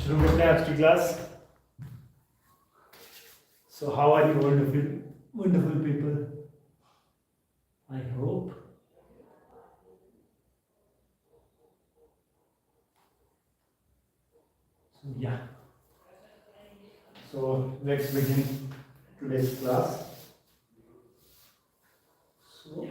शुरू करते हैं आज की class. So how are you wonderful people? I hope so. Yeah. So let's begin today's class. So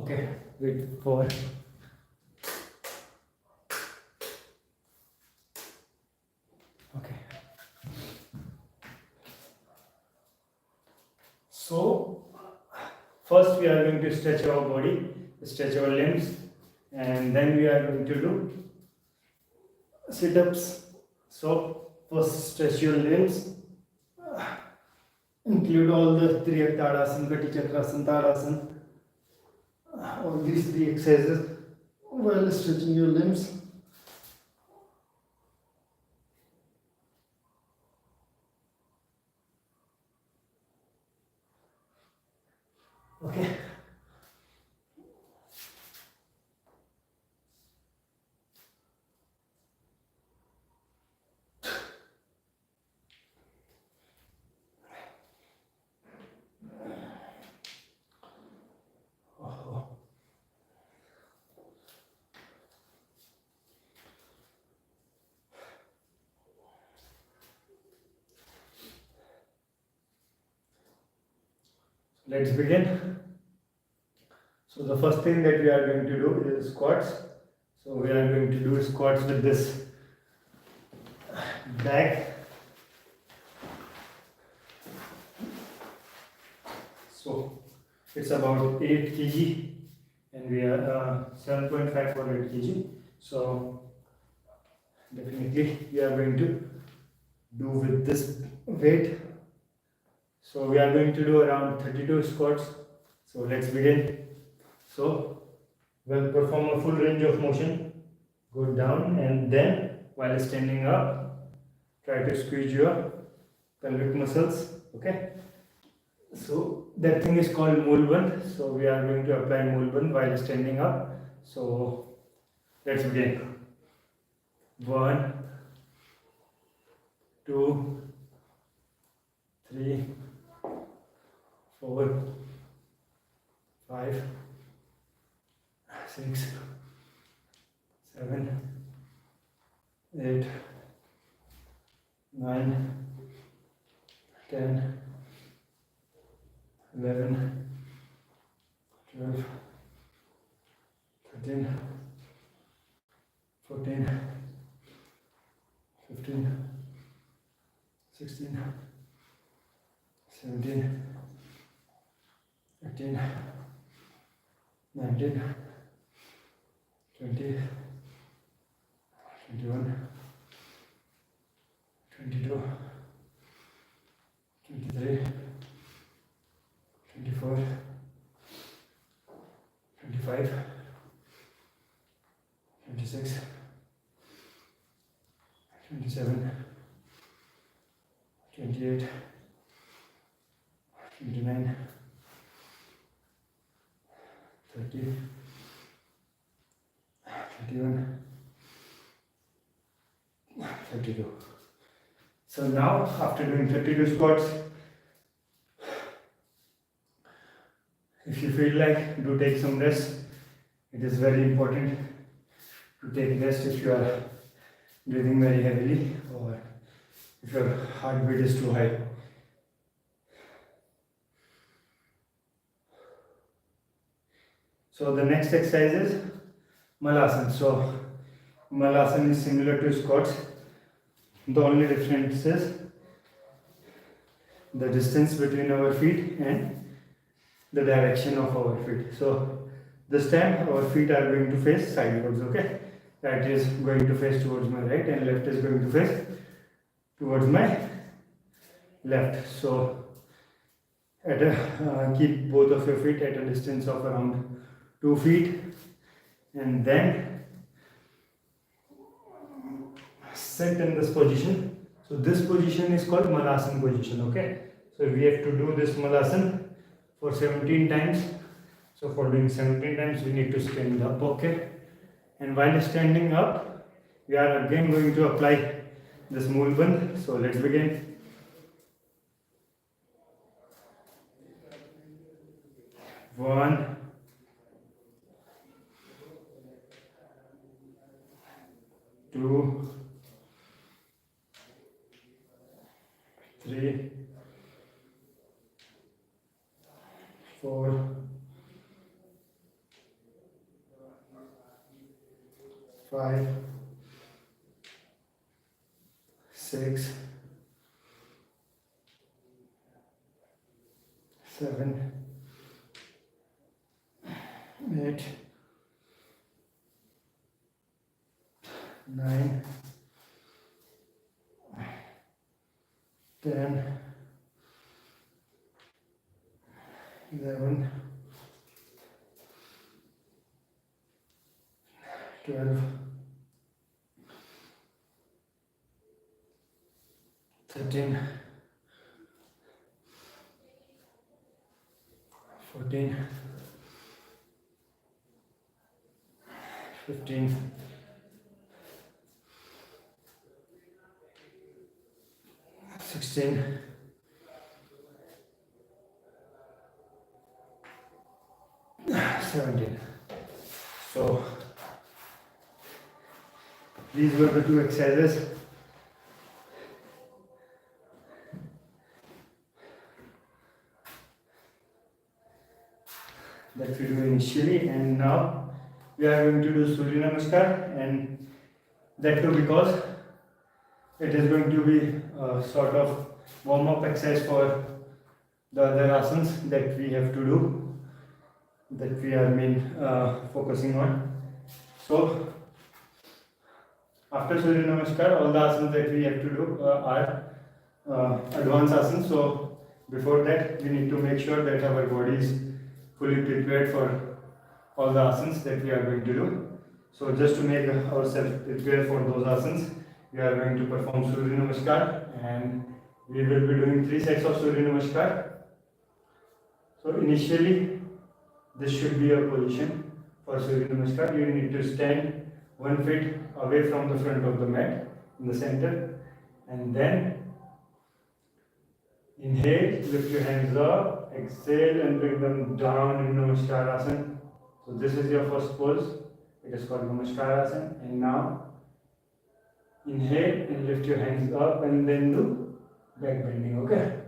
okay, wait for okay. So first we are going to stretch our body, stretch our limbs, and then we are going to do sit-ups. So first stretch your limbs, include all the three Tadasana, Kati Chakrasana, Tadasana, all these three exercises while stretching your limbs. Okay. Let's begin. So the first thing that we are going to do is squats. So we are going to do squats with this bag. So it's about 8 kg and we are 7.5 for 8 kg. So definitely we are going to do with this weight. So we are going to do around 32 squats. So let's begin. So we'll perform a full range of motion. Go down and then while standing up, try to squeeze your pelvic muscles. Okay. So that thing is called Moolband. So we are going to apply Moolband while standing up. So let's begin. 1, 2, 3, 4, 5, 6, 7, 8, 9, 10, 11, 12, 13, 14, 15, 16, 17, 18, 19, 20, 21, 22, 23, 24, 25, 26, 27, 28, 29, 30, 31, 32. So now after doing 32 squats, if you feel like, do take some rest. It is very important to take rest if you are breathing very heavily or if your heartbeat is too high. So the next exercise is Malasana. So Malasana is similar to squats. The only difference is the distance between our feet and the direction of our feet. So this time our feet are going to face sidewards, okay? Right is going to face towards my right and left is going to face towards my left. So keep both of your feet at a distance of around 2 feet and then sit in this position So this position is called Malasana position. Okay. So we have to do this Malasana for 17 times. So for doing 17 times, we need to stand up. Okay. And while standing up, we are again going to apply this Moolband. So let's begin. 1, 2, 3, 4, 5, 6, 7, 8, 9, 10, 11, 12, 13, 14, 15, 16, 17. So these were the two exercises. That we do initially, and now we are going to do Surya Namaskar, and that too because it is going to be a sort of warm-up exercise for the other asanas that we have to do, that we are focusing on. So after Surya Namaskar, all the asanas that we have to do are advanced asanas. So before that, we need to make sure that our body is fully prepared for all the asanas that we are going to do. So just to make ourselves prepare for those asanas, we are going to perform Surya Namaskar, and we will be doing 3 sets of Surya Namaskar. So initially, this should be your position for Surya Namaskar. You need to stand 1 foot away from the front of the mat in the center, and then inhale, lift your hands up, exhale and bring them down in Namaskar Asana. So this is your first pose. It is called Namaskar Asana. And now inhale and lift your hands up and then do back bending. Okay.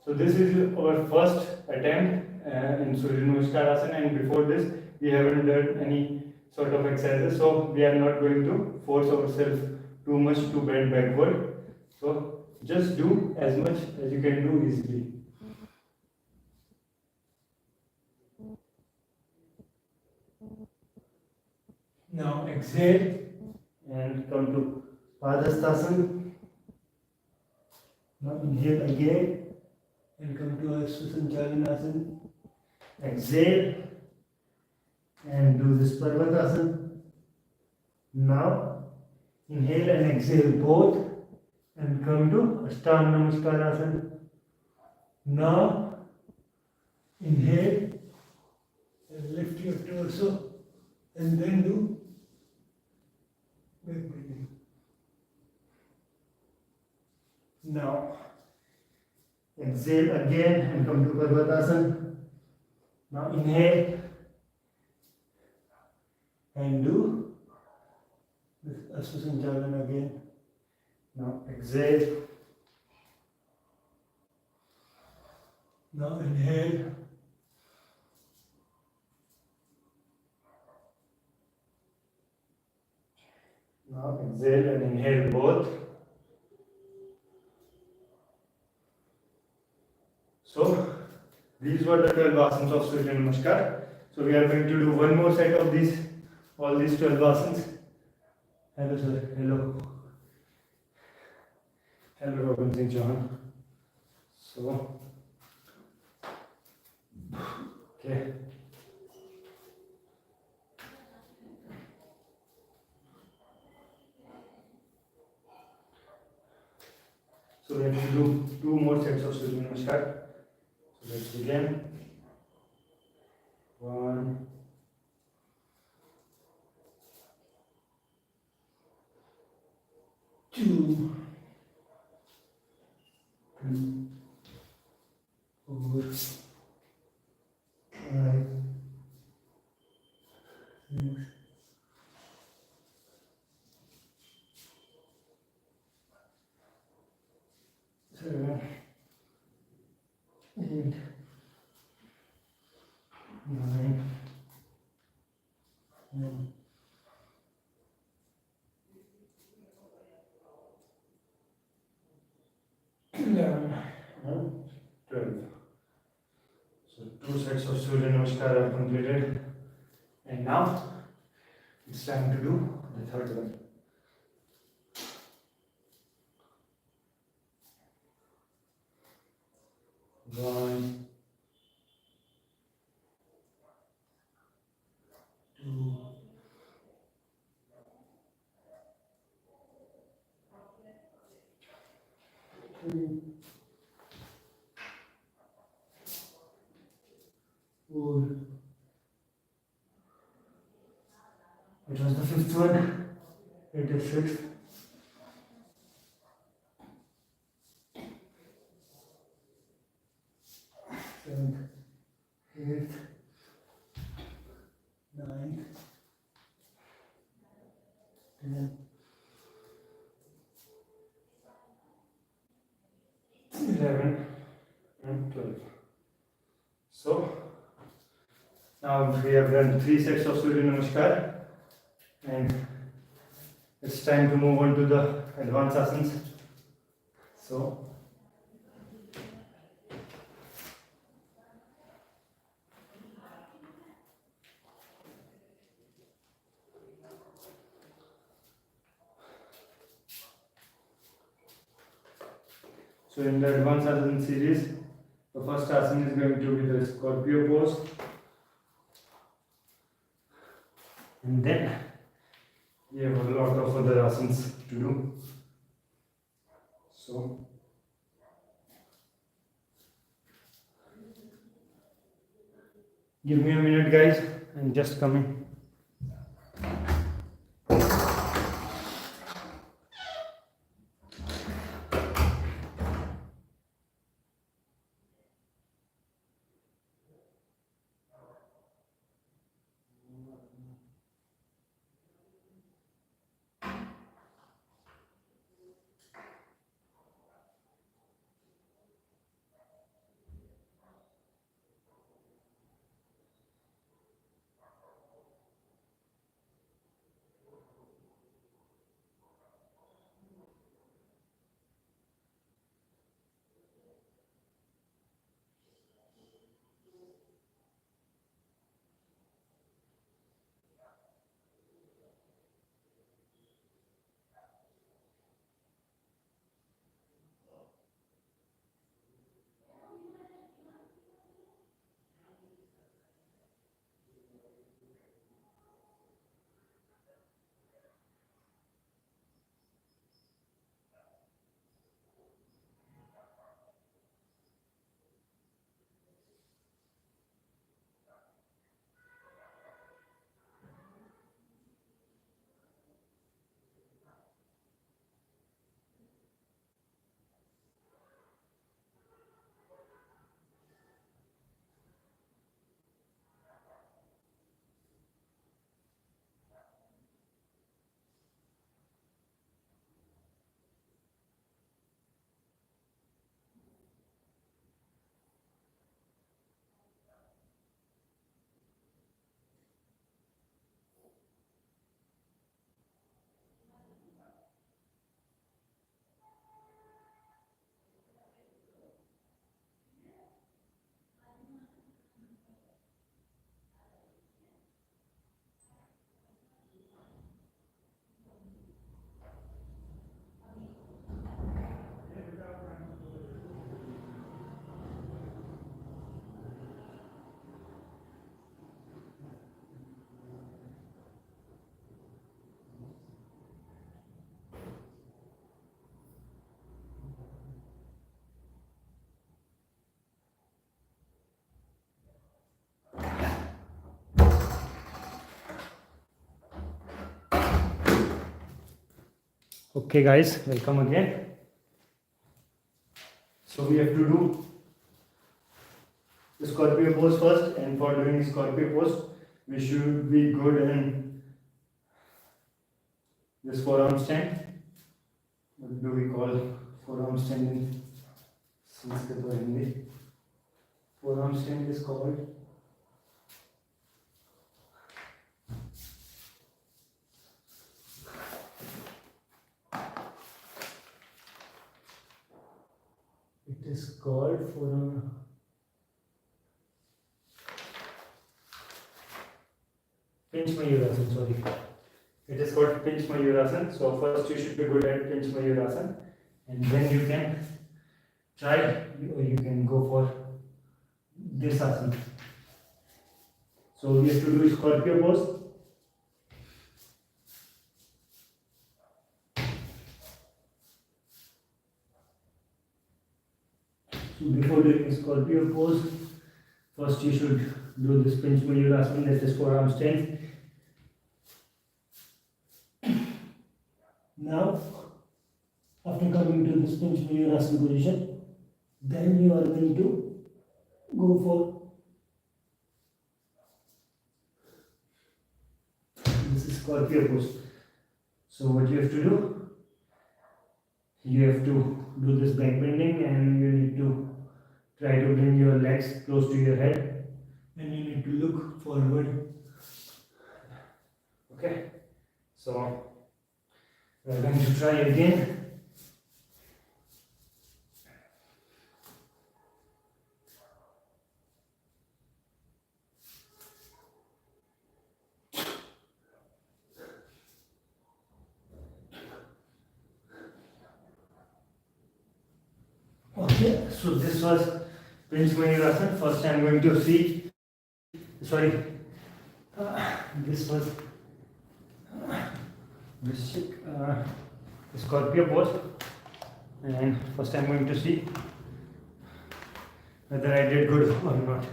So this is our first attempt in Surya Namaskar Asana, and before this we haven't done any sort of exercises. So we are not going to force ourselves too much to bend backward. So just do as much as you can do easily. Now exhale and come to Padasthasana. Now inhale again and come to Susanchalanasana. Exhale and do this Parvatasana. Now inhale and exhale both and come to Ashtanga Namaskar. Now inhale and lift your torso and then do back bending. Now exhale again and come to Parvatasana. Now inhale and do this Asvasanchalana again. Now exhale. Now inhale. Now exhale and inhale both. So these were the 12 asanas of Surya Namaskar. So we are going to do one more set of these, all these 12 asanas. Hello sir, hello. Hello Robin Singh John. So, okay. Namaskar. So let's begin. 1, 2, 3, 4, 5, 6, 7, 8, 9, 10, 11, and 12. So 2 sets of Surya Namaskar are completed, and now it's time to do the third one. One, 2, 3, 4. It was the fifth one. It is sixth. 7th, 8th, 9th, 10th, 11, and 12. So now we have done 3 sets of Surya Namaskar, and it's time to move on to the advanced asanas. So in the advanced asana series, the first asana is going to be the Scorpio pose, and then we have a lot of other asanas to do. So give me a minute, guys. I'm just coming. Okay guys, welcome again. So we have to do the scorpio pose first, and for doing scorpio pose we should be good in this forearm stand. What do we call forearm stand in Sanskrit or Hindi? Forearm stand is called forearm. Pinch Mayurasan, sorry. It is called Pinch Mayurasan. So first you should be good at Pinch Mayurasan, and then you can try, or you can go for this asana. So we have to do scorpio pose. So before doing scorpio pose, first you should do this Pinch Mayurasana, that is forearm stand. Now, after coming to this Pinch Mayurasana position, then you are going to go for this is scorpio pose. So what you have to do? You have to do this back bending, and you need to try to bring your legs close to your head, and you need to look forward. Okay, so we are going to try again. Okay, so this was Pinch Mayurasana. First I am going to see, sorry, this was Scorpio pose, and first I am going to see whether I did good or not.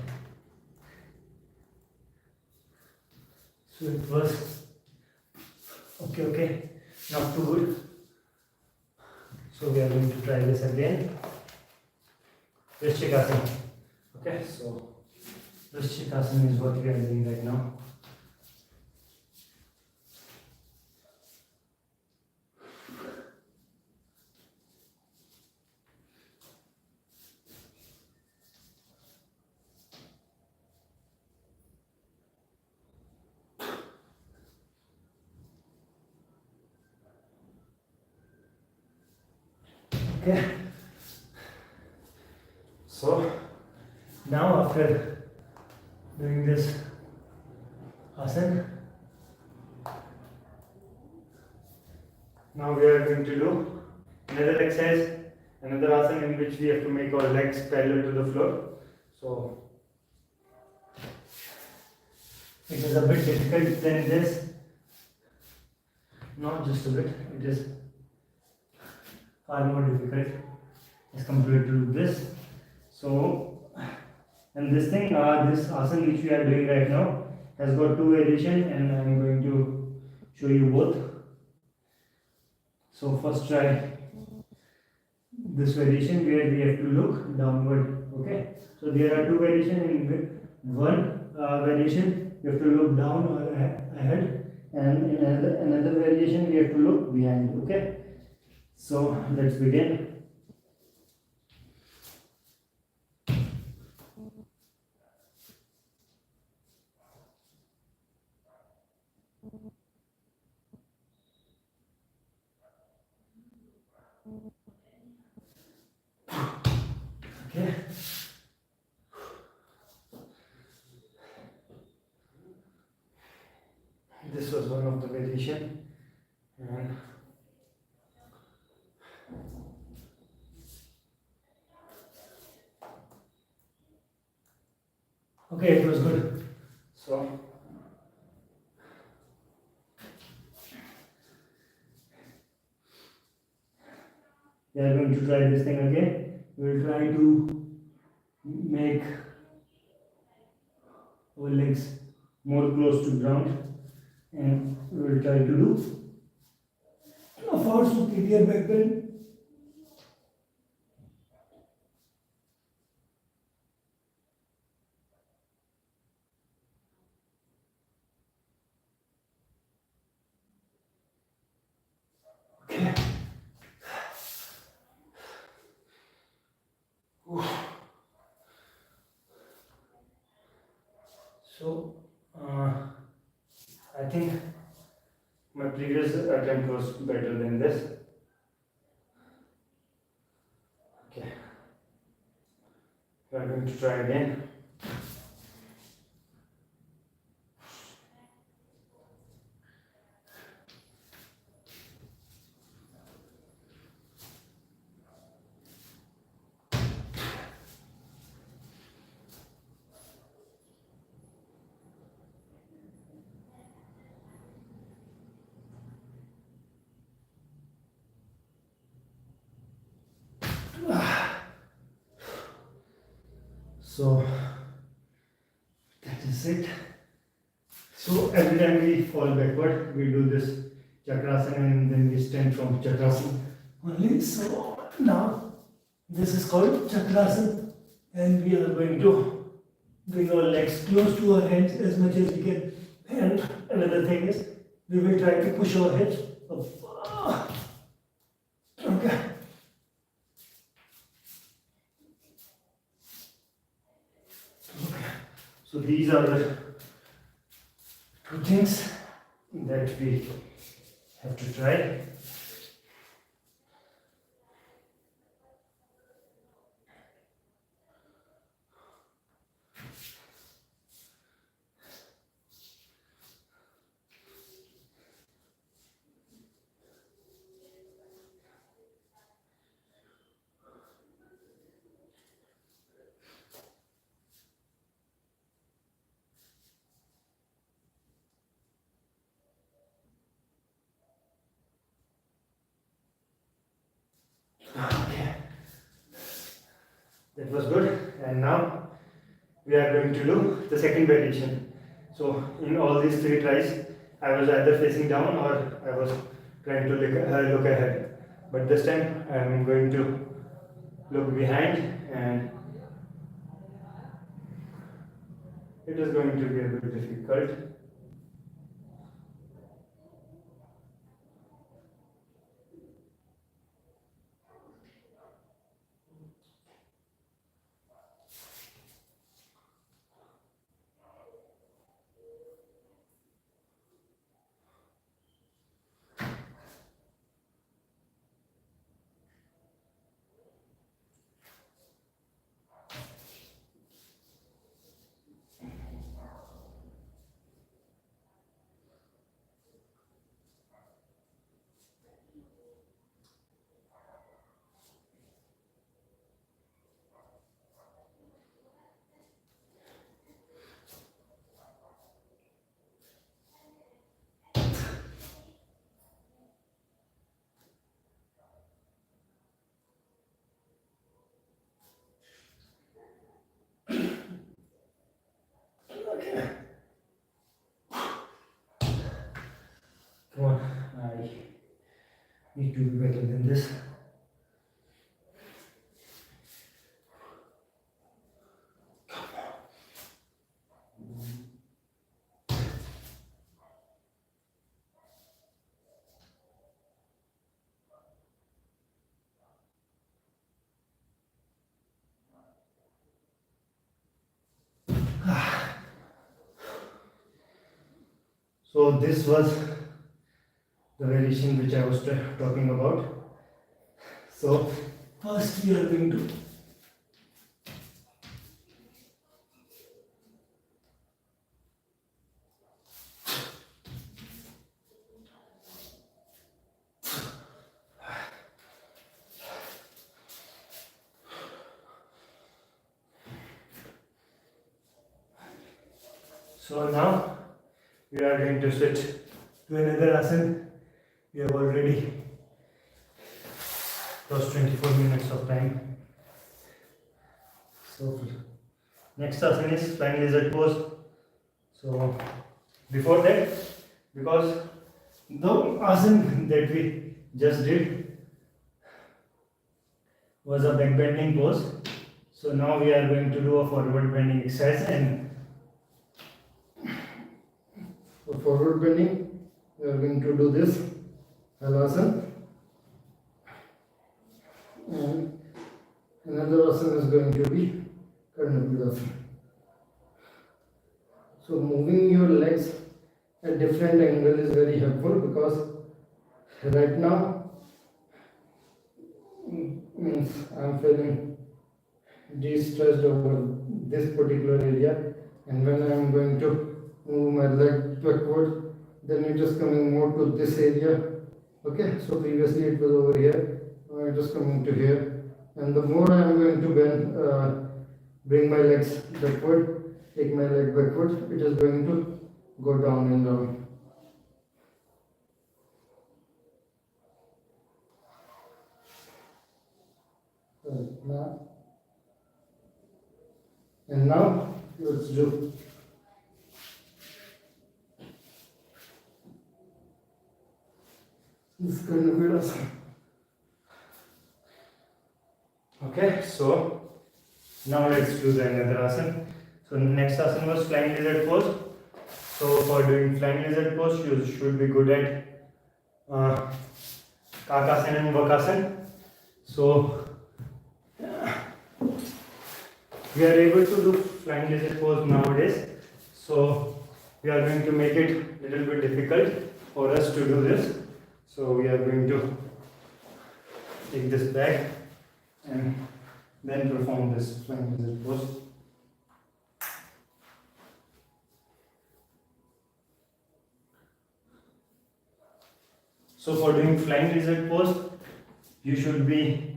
So it was okay, not too good. So we are going to try this again. Vrishchikasana. Okay, so Vrishchikasana is what we are doing right now. Okay. So now after doing this asana, now we are going to do another exercise, another asana in which we have to make our legs parallel to the floor. So it is a bit difficult than this, not just a bit, it is far more difficult as compared to this. So, and this thing, this asana which we are doing right now has got two variations, and I am going to show you both. So first try this variation where we have to look downward. Okay, so there are two variations. In one variation you have to look down or ahead, and in another variation we have to look behind. Okay, so let's begin. Okay. This was one of the variation, and okay, it was good. So we are going to try this thing again. We will try to make our legs more close to ground, and we will try to do a for superior back bend. Okay. So, I think my previous attempt was better than this. Okay, we are going to try again. So that is it. So every time we fall backward, we do this chakrasana and then we stand from chakrasana. Only so now this is called chakrasana, and we are going to bring our legs close to our heads as much as we can. And another thing is we will try to push our heads up. Okay. So these are the two things that we have to try. Okay, that was good. And now we are going to do the second variation. So in all these three tries, I was either facing down or I was trying to look ahead. But this time I am going to look behind, and it is going to be a bit difficult. Come on, I need to be better than this. So this was the variation which I was talking about. So First we are going to So now we are going to switch to another asana. We have already crossed 24 minutes of time. So next asana is flying lizard pose. So before that, because the asana that we just did was a back bending pose. So now we are going to do a forward bending exercise, and for forward bending we are going to do this halasana, and another asana is going to be karnapadasana. So moving your legs at different angle is very helpful, because right now means I am feeling de-stressed over this particular area, and when I am going to move my leg backward, then it is coming more to this area. Okay, so previously it was over here, now it is coming to here, and the more I am going to bend, bring my legs backward, take my leg backward, it is going to go down and down. And now let's do this kind of asana. Okay, so now let's do the another asana. So next asana was flying lizard pose. So for doing flying lizard pose, you should be good at kakasana and vakasana. So we are able to do flying lizard pose nowadays. So we are going to make it a little bit difficult for us to do this. So we are going to take this back and then perform this flying lizard pose. So for doing flying lizard pose, you should be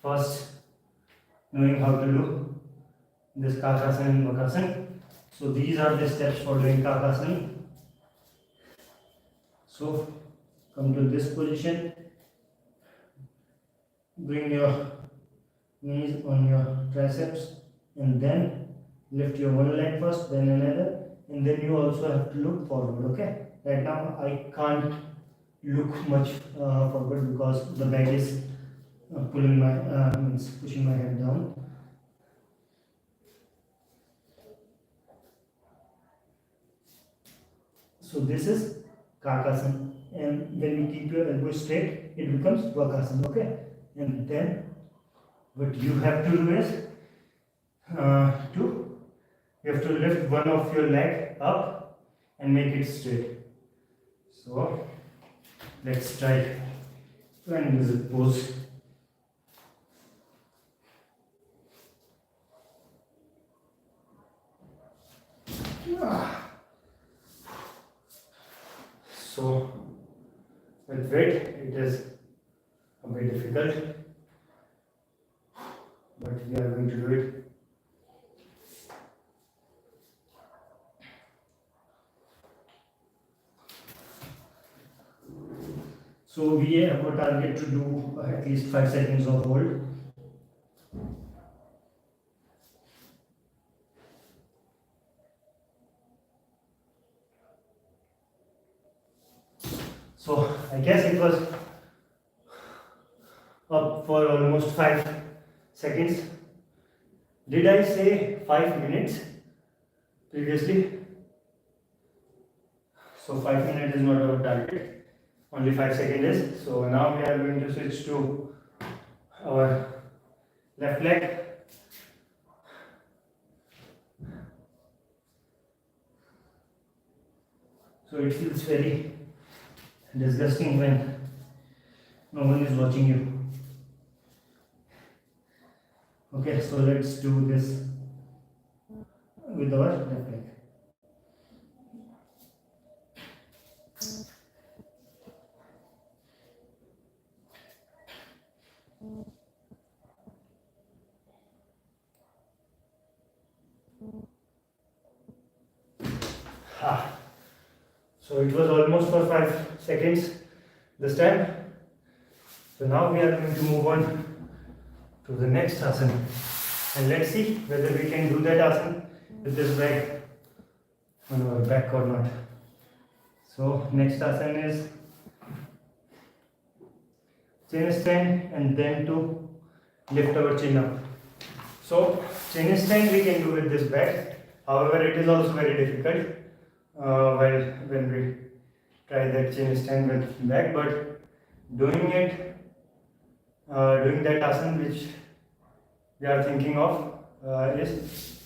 first knowing how to do this kakasana and vakasana. So these are the steps for doing kakasana. So come to this position, bring your knees on your triceps, and then lift your one leg first, then another, and then you also have to look forward. Okay, right now I can't look much forward because the bag is pushing my head down. So this is kakasana, and when you keep your elbow straight, it becomes vakasana. Okay, and then what you have to do is you have to lift one of your leg up and make it straight. So let's try flying lizard pose. So with weight it is a bit difficult, but we are going to do it. So we have a target to do at least 5 seconds of hold. So I guess it was up for almost 5 seconds. Did I say 5 minutes previously? So 5 minutes is not our target, only 5 seconds is. So now we are going to switch to our left leg. So it feels very disgusting when no one is watching you. Okay, so let's do this with our left leg. So it was almost for 5 seconds this time. So now we are going to move on to the next asana, and let's see whether we can do that asana with this bag on our back or not. So next asana is chin stand and then to lift our chin up. So chin stand we can do with this back. However, it is also very difficult when we try that chin stand with back. But doing that asana which we are thinking of is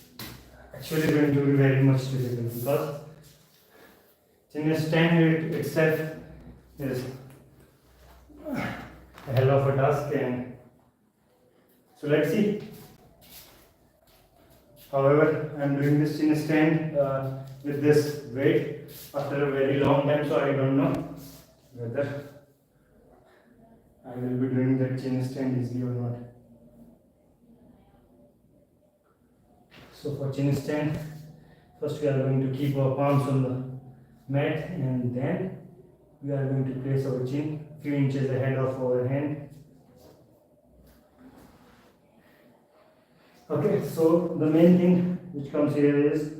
actually going to be very much difficult, because chin stand itself is a hell of a task. And so let's see. However, I am doing this chin stand with this weight after a very long time, so I don't know whether I will be doing that chin stand easily or not. So for chin stand, first we are going to keep our palms on the mat, and then we are going to place our chin few inches ahead of our hand. Okay, so the main thing which comes here is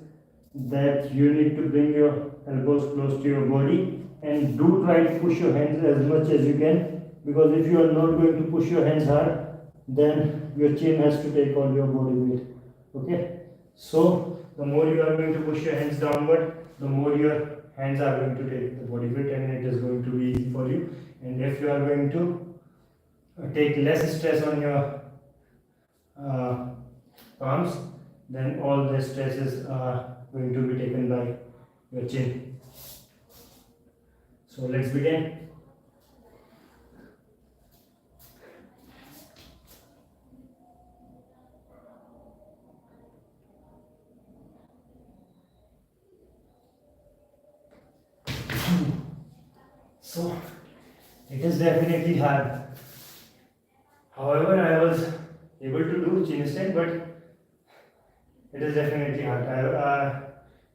that you need to bring your elbows close to your body, and do try to push your hands as much as you can, because if you are not going to push your hands hard, then your chin has to take all your body weight. Okay, so the more you are going to push your hands downward, the more your hands are going to take the body weight, and it is going to be easy for you. And if you are going to take less stress on your palms, then all the stresses are going to be taken by your chin. So let's begin. So it is definitely hard. However, I was able to do chin stand, but it is definitely hard.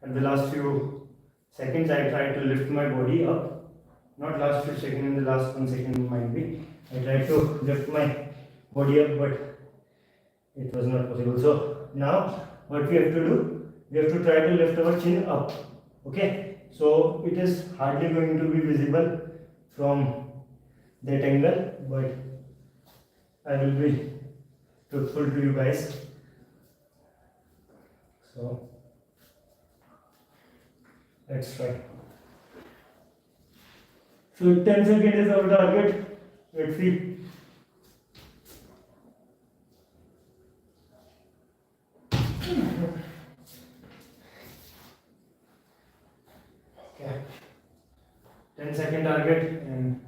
At the last few seconds, I tried to lift my body up. Not last few seconds, in the last 1 second might be. I tried to lift my body up, but it was not possible. So now, what we have to do, we have to try to lift our chin up. Okay, so it is hardly going to be visible from that angle, but I will be truthful to you guys. So let's try. So 10 seconds is our target. Let's see. Okay. 10-second target, and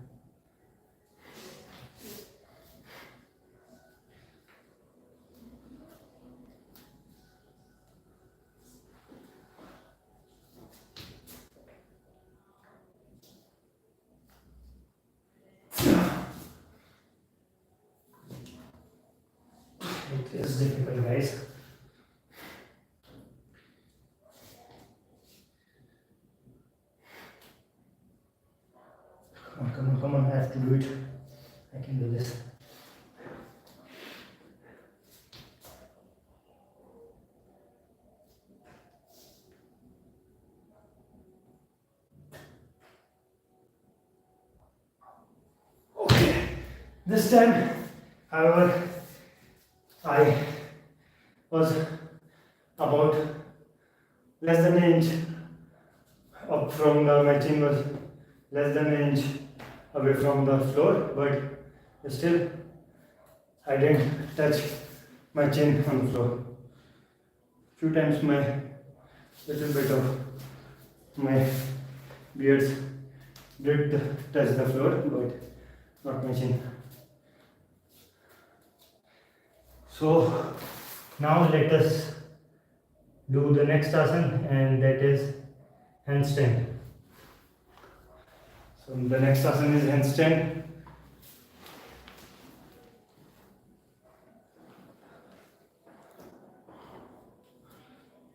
it is difficult, guys. Come on, I have to do it. I can do this. Okay, this time, however, I was about less than an inch up from my chin was less than an inch away from the floor, but still I didn't touch my chin on the floor. Few times my little bit of my beards did touch the floor, but not my chin. So now let us do the next asana, and that is handstand. So the next asana is handstand.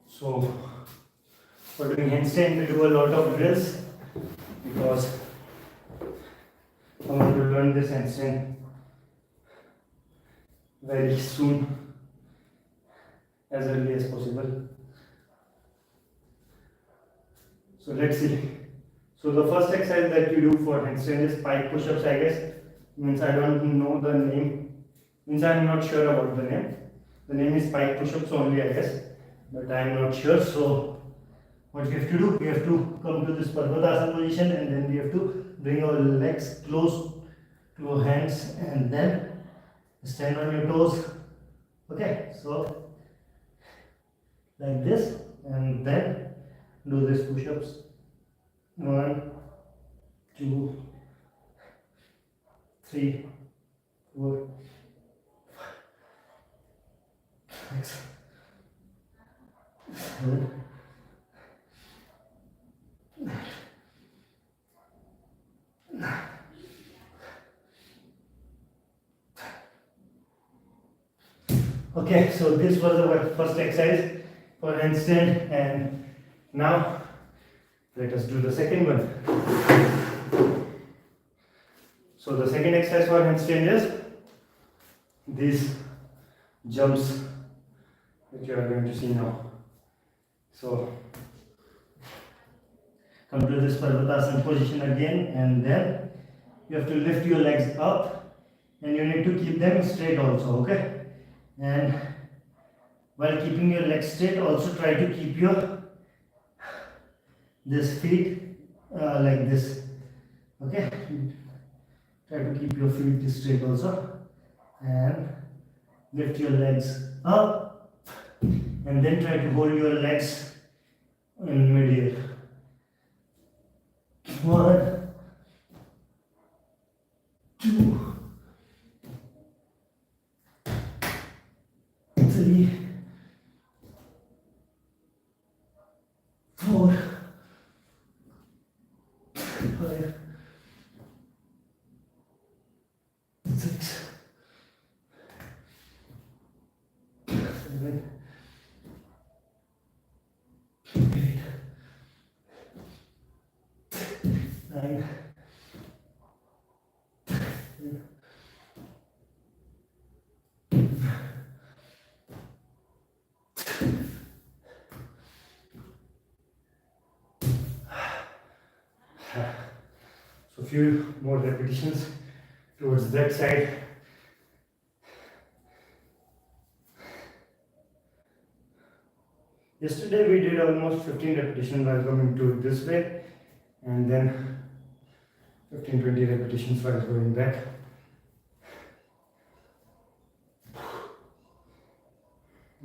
So for doing handstand, we do a lot of drills, because I want to learn this handstand very soon, as early as possible. So let's see. So the first exercise that you do for handstand is 5 push-ups, I guess. means I don't know the name, means I am not sure about the name. The name is pike push-ups only, I guess, but I am not sure. So what we have to do, we have to come to this Parvatasana position, and then we have to bring our legs close to our hands and then stand on your toes. Okay, so like this, and then do this push-ups. 1, 2, 3, 4, 5, 6, 7, 9. Okay, so this was our first exercise for handstand, and now let us do the second one. So the second exercise for handstand is these jumps which you are going to see now. So come to this Parvatasana position again, and then you have to lift your legs up, and you need to keep them straight also, okay? And while keeping your legs straight, also try to keep your this feet like this, okay? Try to keep your feet straight also, and lift your legs up, and then try to hold your legs in mid-air. 1, 2, 3, 4, 5, 6, 7, 8, 9, 10. So few more repetitions towards that side. Yesterday we did almost 15 repetitions while coming to this way, and then 15-20 repetitions while going back.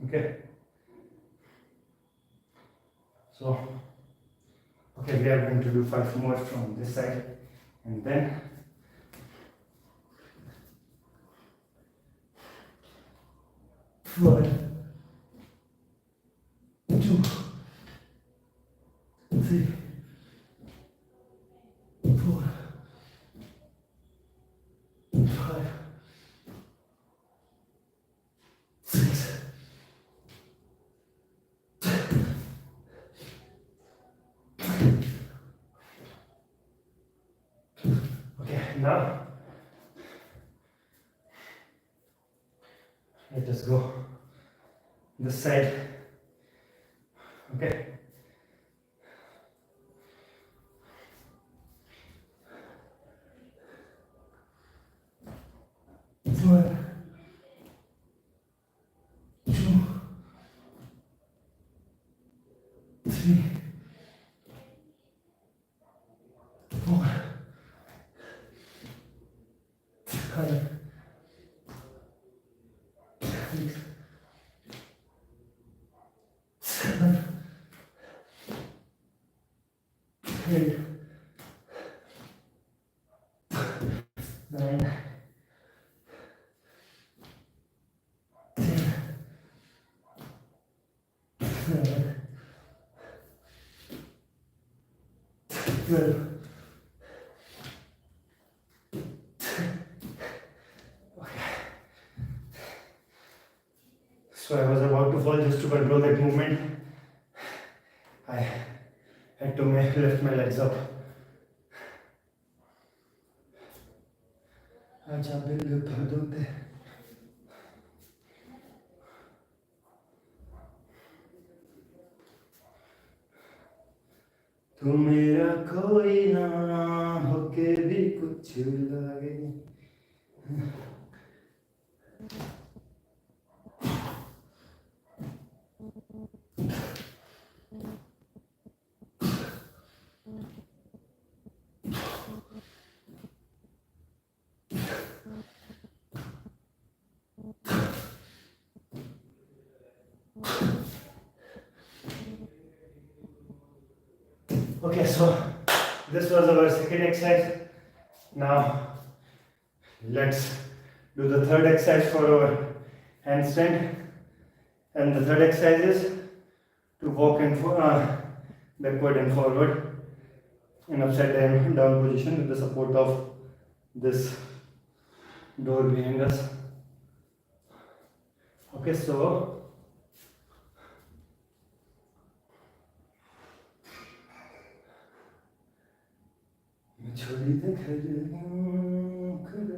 Okay. So, okay, we are going to do 5 more from this side, and then 1, 2, 3, 4, 5, 6, 7. Okay, now let us go this side. Okay. One, 2, 3, 4, 5, 6, 7, 8, 9, 10, 11, 12. So I was about to fall. Just to control that movement, I had to lift my legs up. आजा bill भर दे तू मेरा कोई ना होके भी कुछ लगे Okay, so this was our second exercise. Now let's do the third exercise for our handstand. And the third exercise is to walk and backward and forward in upside down position with the support of this door behind us. Okay, so छोड़ी दे घर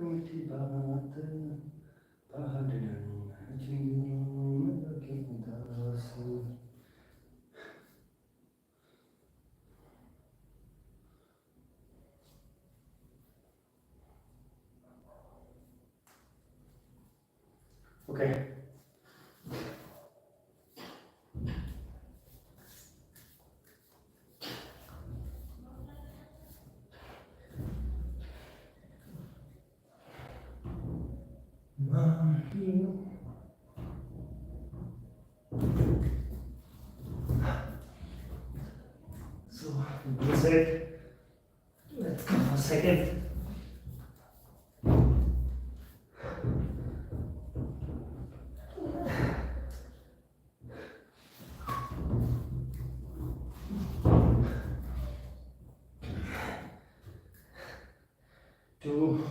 मीठी बात पहाड़ डरना जीवन लगे उदास. Okay. So this it. Let's go for a second. Two.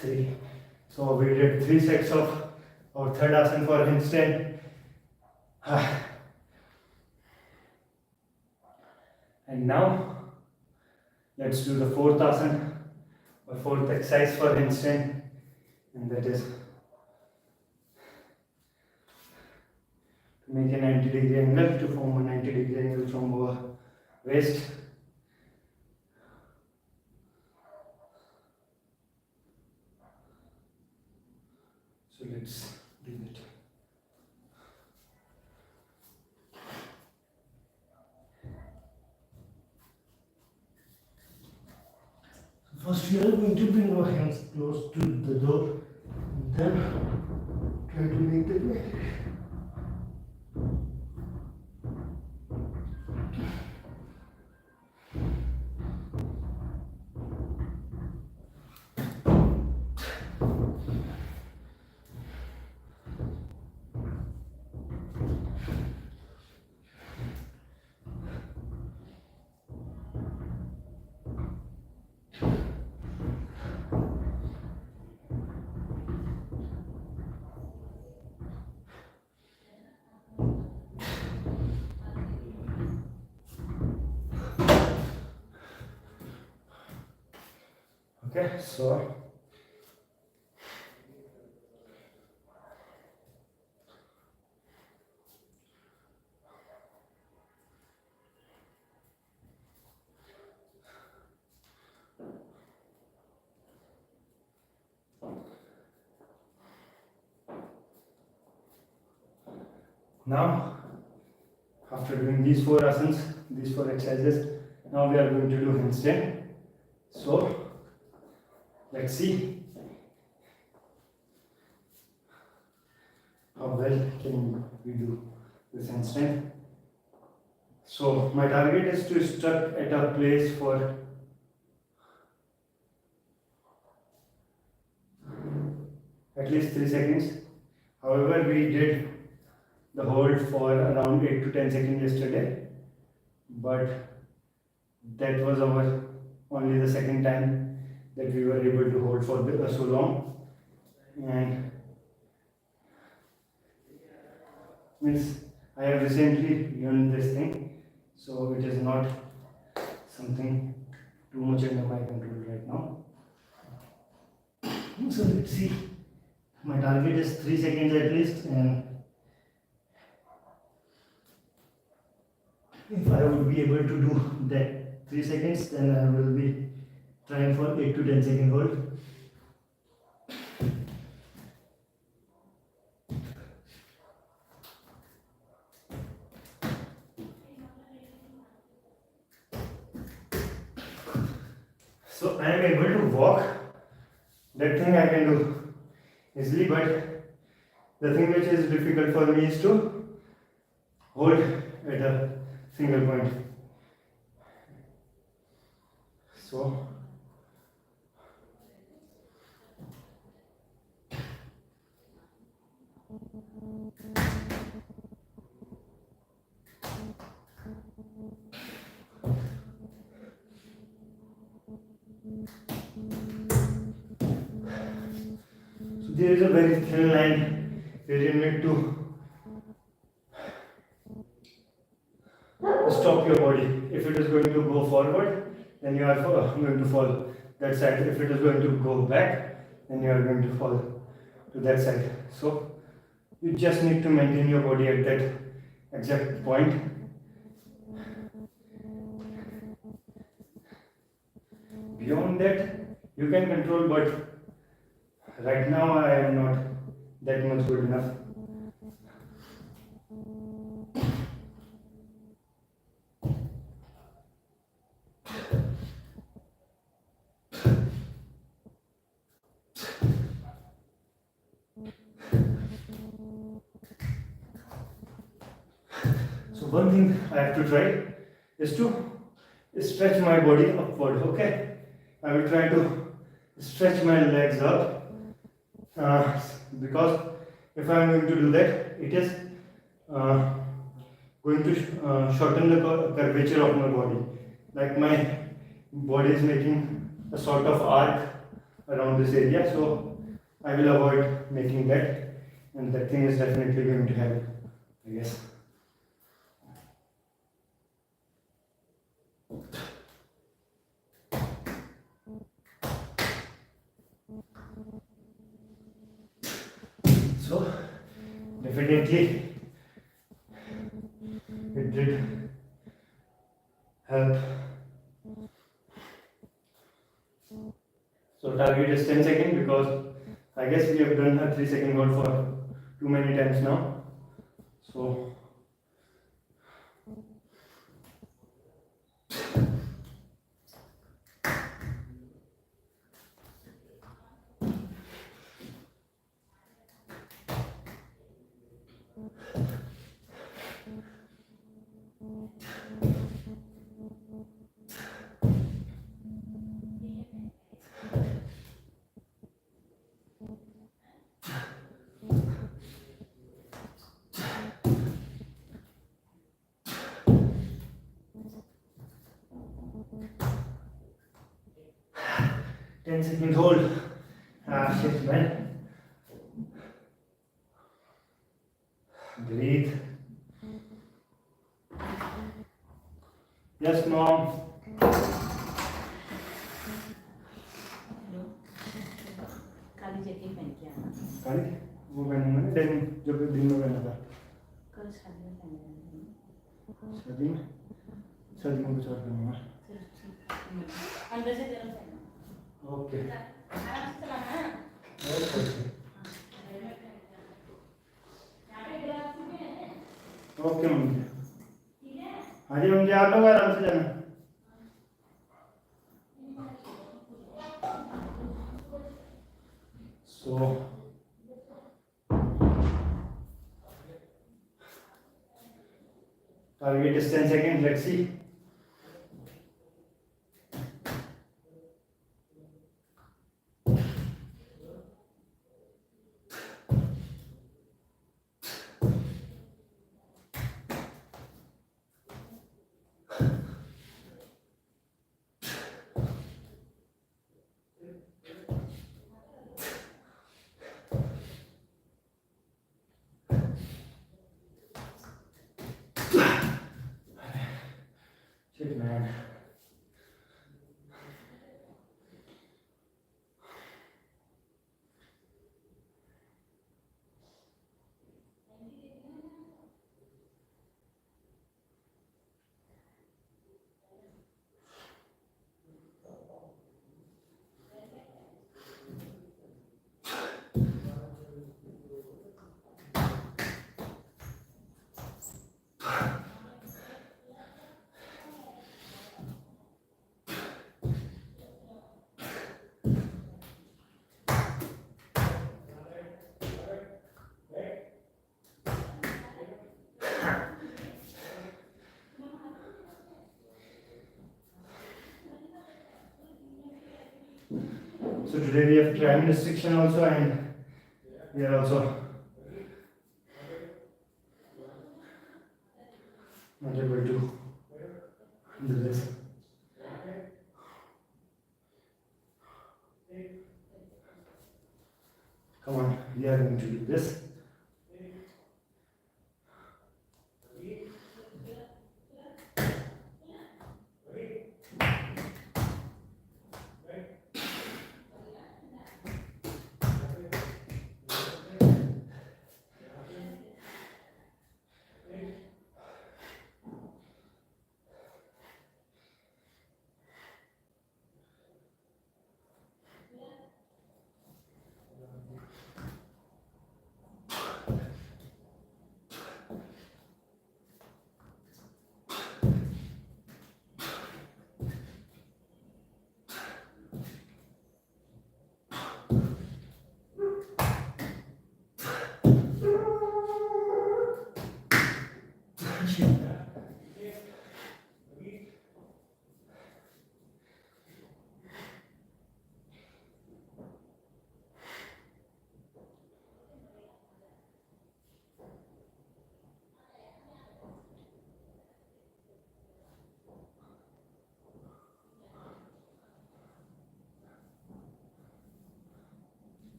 Three. So we did 3 sets of our third asana for handstand. And now let's do the fourth asana or fourth exercise for handstand, and that is to make a 90-degree angle, to form a 90-degree angle from our waist. So let's do it. First, we are going to bring our hands close to the door, and then try to make the bend. Okay, so now after doing these 4 asanas, these 4 exercises, now we are going to do handstand. So let's see how well can we do this handstand. So my target is to stuck at a place for at least 3 seconds. However, we did the hold for around 8 to 10 seconds yesterday, but that was our only the second time that we were able to hold for so long. And Means I have recently learned this thing, so it is not something too much under my control right now. So let's see. My target is 3 seconds at least, and if I would be able to do that 3 seconds, then I will be trying for 8 to 10 second hold. So I am able to walk. That thing I can do easily, but the thing which is difficult for me is to hold at a single point. So there is a very thin line where you need to stop your body. If it is going to go forward, then you are going to fall that side. If it is going to go back, then you are going to fall to that side. So you just need to maintain your body at that exact point. Beyond that, you can control, but right now I am not that much good enough. So one thing I have to try is to stretch my body upward. Okay, I will try to stretch my legs up. Because if I am going to do that, it is going to shorten the curvature of my body. Like my body is making a sort of arc around this area, so I will avoid making that, and that thing is definitely going to help, I guess. So definitely it did help. So target is 10 seconds because I guess we have done a 3 second hold for too many times now. So ten seconds hold. Shit, man. Breathe. Yes, mom. Kali jacket पहन के आना। काली वो पहनूंगा ना, denim जो दिन में पहना था। कल शादी में पहनना है। शादी में कुछ और पहनूंगा। चलो ठीक। अंदर से तेरा पहनना। ओके। आराम से चलाना। ओके। यहाँ पे ग्लास में है। Okay mummy. ठीक है। हाँ जी मम्मी, आप लोग आराम से जाना। So target is 10 seconds. Let's see. Shit, man. So today we have time restriction also, and we are also not able to do this. Come on, we are going to do this.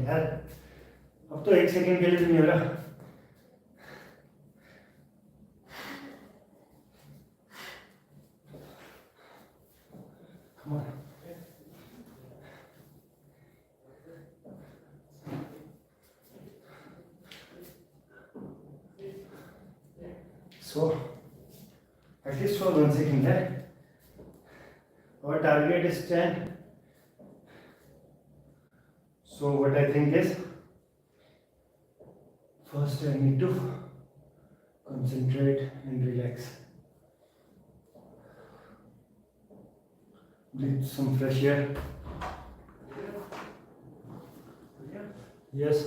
यार अब तो 1 second के लिए भी नहीं हो रहा. Come on. So, at least for 1 second, our target is 10. So what I think is, first I need to concentrate and relax. Breathe some fresh air. Yes.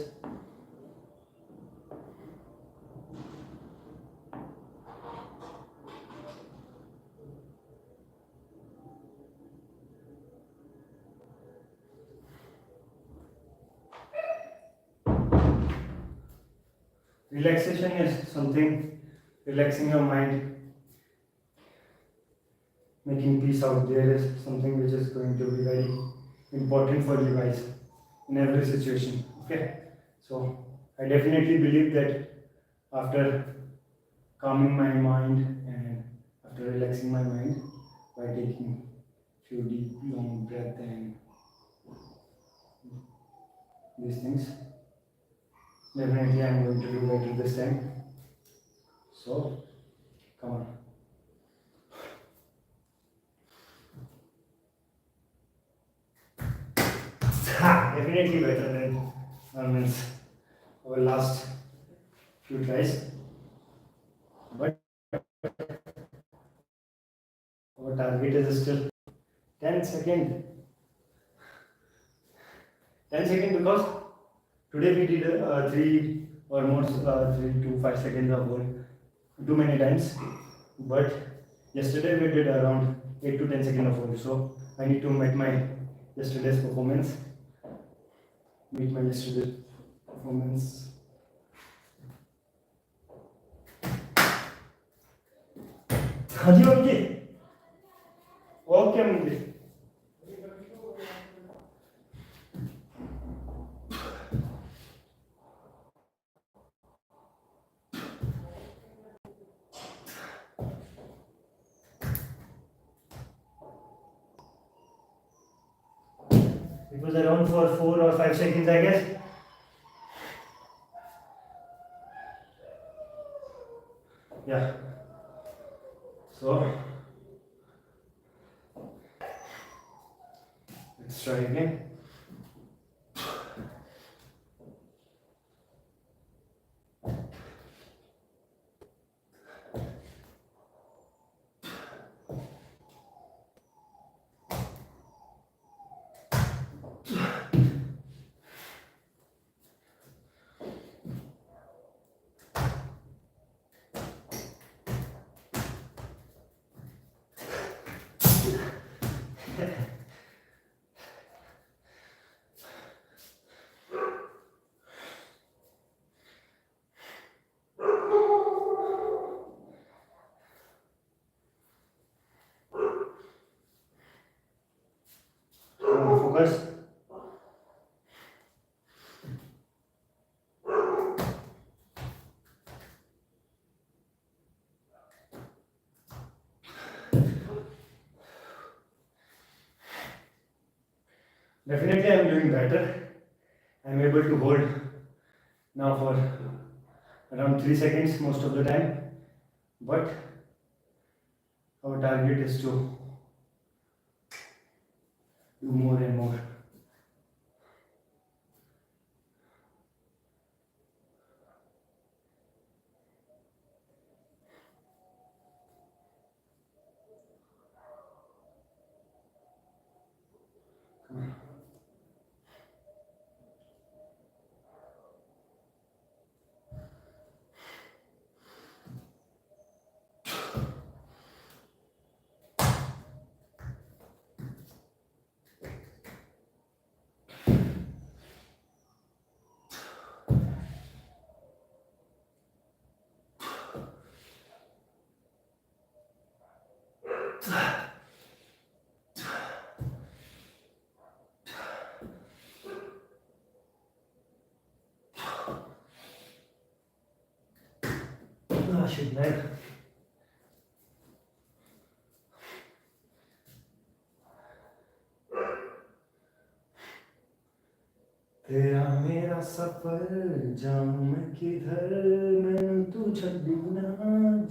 Relaxation is something, relaxing your mind, making peace out there is something which is going to be very important for you guys in every situation. Okay, so I definitely believe that after calming my mind and after relaxing my mind by taking few deep long breath and these things, definitely I am going to do better this time. So come on. Definitely better than means our last few tries. But our target is still 10 second. 10 second because today we did 3 or more 3 to 5 seconds of hold too many times. But yesterday we did around 8 to 10 seconds of hold. So I need to meet my yesterday's performance. हाँ जी mummy जी okay mummy जी It was around for 4 or 5 seconds, I guess. Yeah. So let's try again. Focus. Definitely I am doing better. I am able to hold now for around 3 seconds most of the time. But our target is to do more and more. Ah, shit, man. तेरा मेरा सफर जाऊं मैं किधर मैंने तू छड्डी ना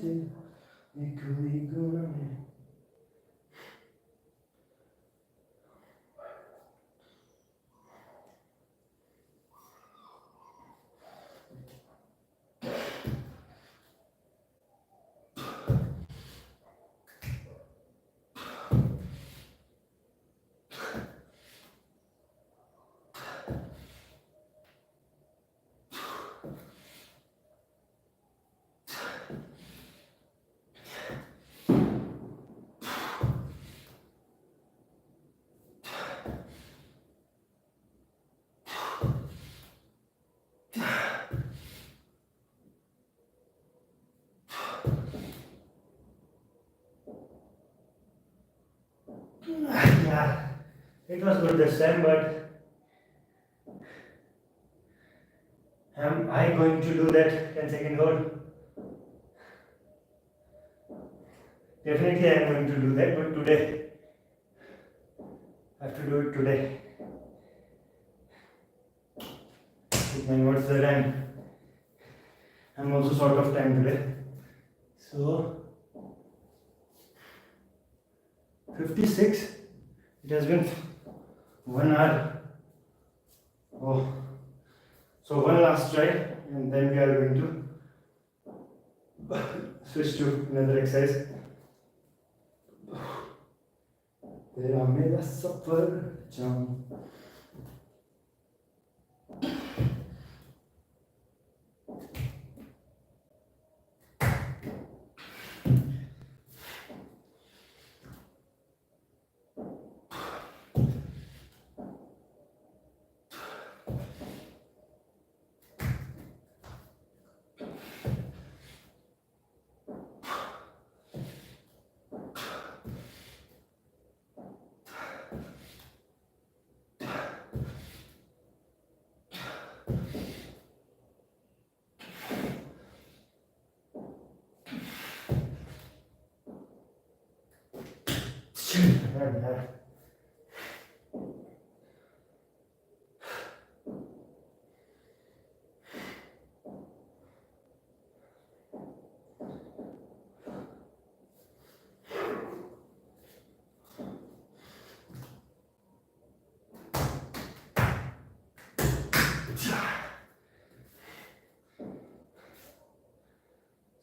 जे एक भी गुना है Yeah, it was good this time, but am I going to do that 10-second hold? Definitely I am going to do that, but today I have to do it today. And what's the time? I'm also short of time today. So 56. It has been 1 hour Oh, so one last try, and then we are going to switch to another exercise. तेरा मेरा सफर जाऊं.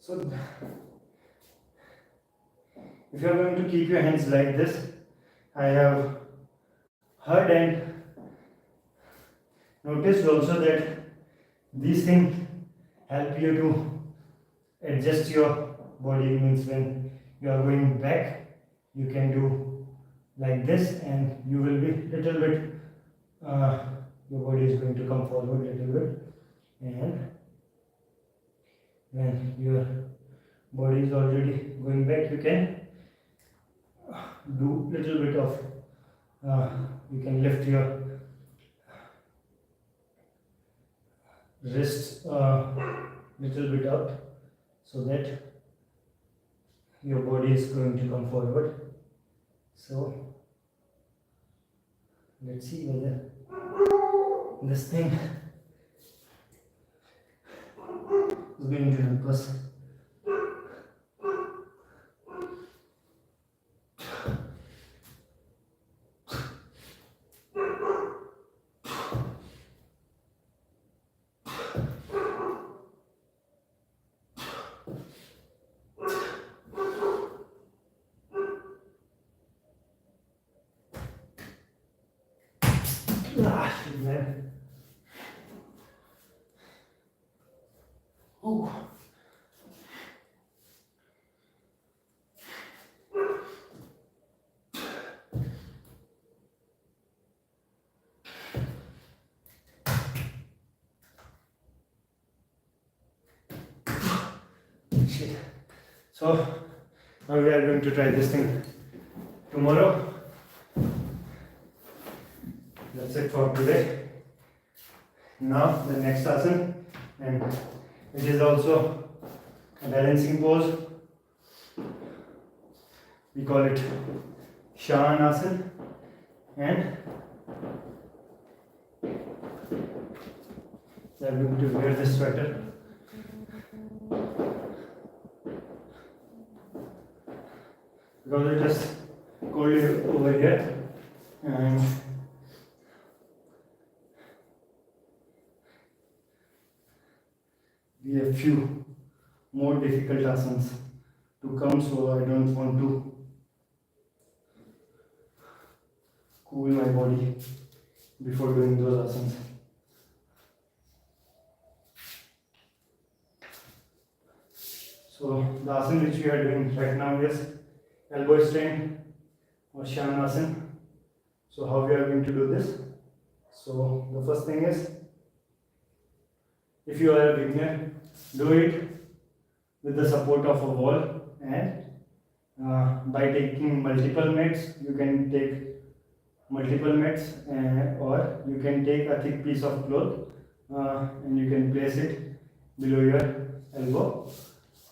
So, if you are going to keep your hands like this, I have heard and noticed also that these things help you to adjust your body. Means when you are going back, you can do like this, and you will be little bit. Your body is going to come forward little bit, and when your body is already going back, you can do little bit of you can lift your wrist little bit up, so that your body is going to come forward. So let's see whether this thing is going to help us. Man. Oh. Shit. So now we are going to try this thing tomorrow. That's it for today. Now the next asana, and it is also a balancing pose. We call it Shanasana, and we are going to wear this sweater. Because it is cold over here, and we have few more difficult asanas to come, so I don't want to cool my body before doing those asanas. So the asana which we are doing right now is elbow strain or Shanasana. So how we are going to do this? So the first thing is, if you are a beginner, do it with the support of a wall, and by taking multiple mats. You can take multiple mats, or you can take a thick piece of cloth and you can place it below your elbow,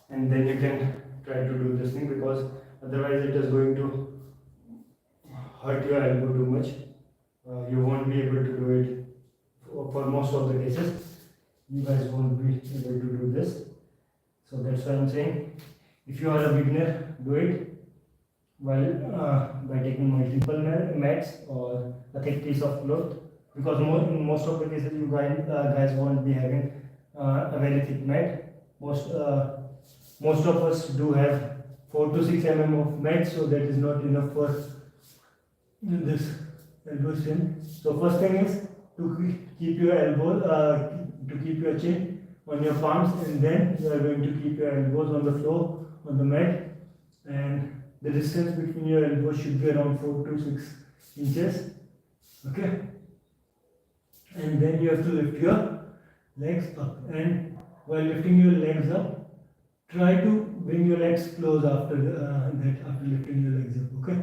and then you can try to do this thing, because otherwise it is going to hurt your elbow too much. You won't be able to do it for most of the cases. You guys won't be able to do this. So that's why I'm saying, if you are a beginner, do it while by taking multiple mats or a thick piece of cloth, because in most of the cases you guys won't be having a very thick mat. Most of us do have 4 to 6 of mat, so that is not enough for this elbow strain. So first thing is to keep your to keep your chin on your palms, and then you are going to keep your elbows on the floor on the mat, and the distance between your elbows should be around 4 to 6 inches. Okay, and then you have to lift your legs up, and while lifting your legs up, try to bring your legs close after after lifting your legs up. Okay.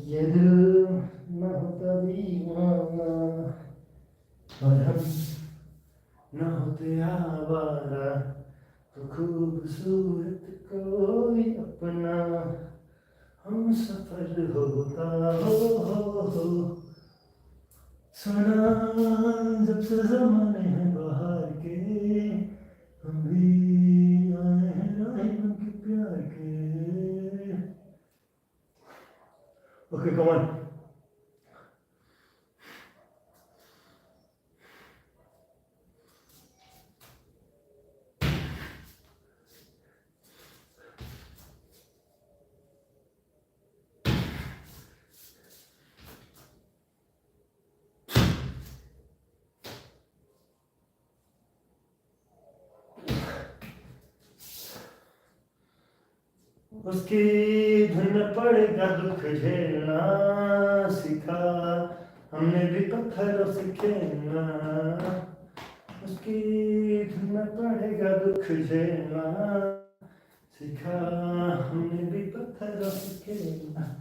ये दिल न होता दीवाना और हम न होते आवारा तो खूबसूरत कोई अपना हम सफर होता हो सुना जब से जमाने हैं बाहर के हम भी आए हैं राह के प्यार के. Okay, come on. उसकी धुन में पड़ेगा दुख झेलना सीखा हमने भी पत्थरों से खेलना. उसकी धुन में पड़ेगा दुख झेलना सीखा हमने भी पत्थरों से खेलना.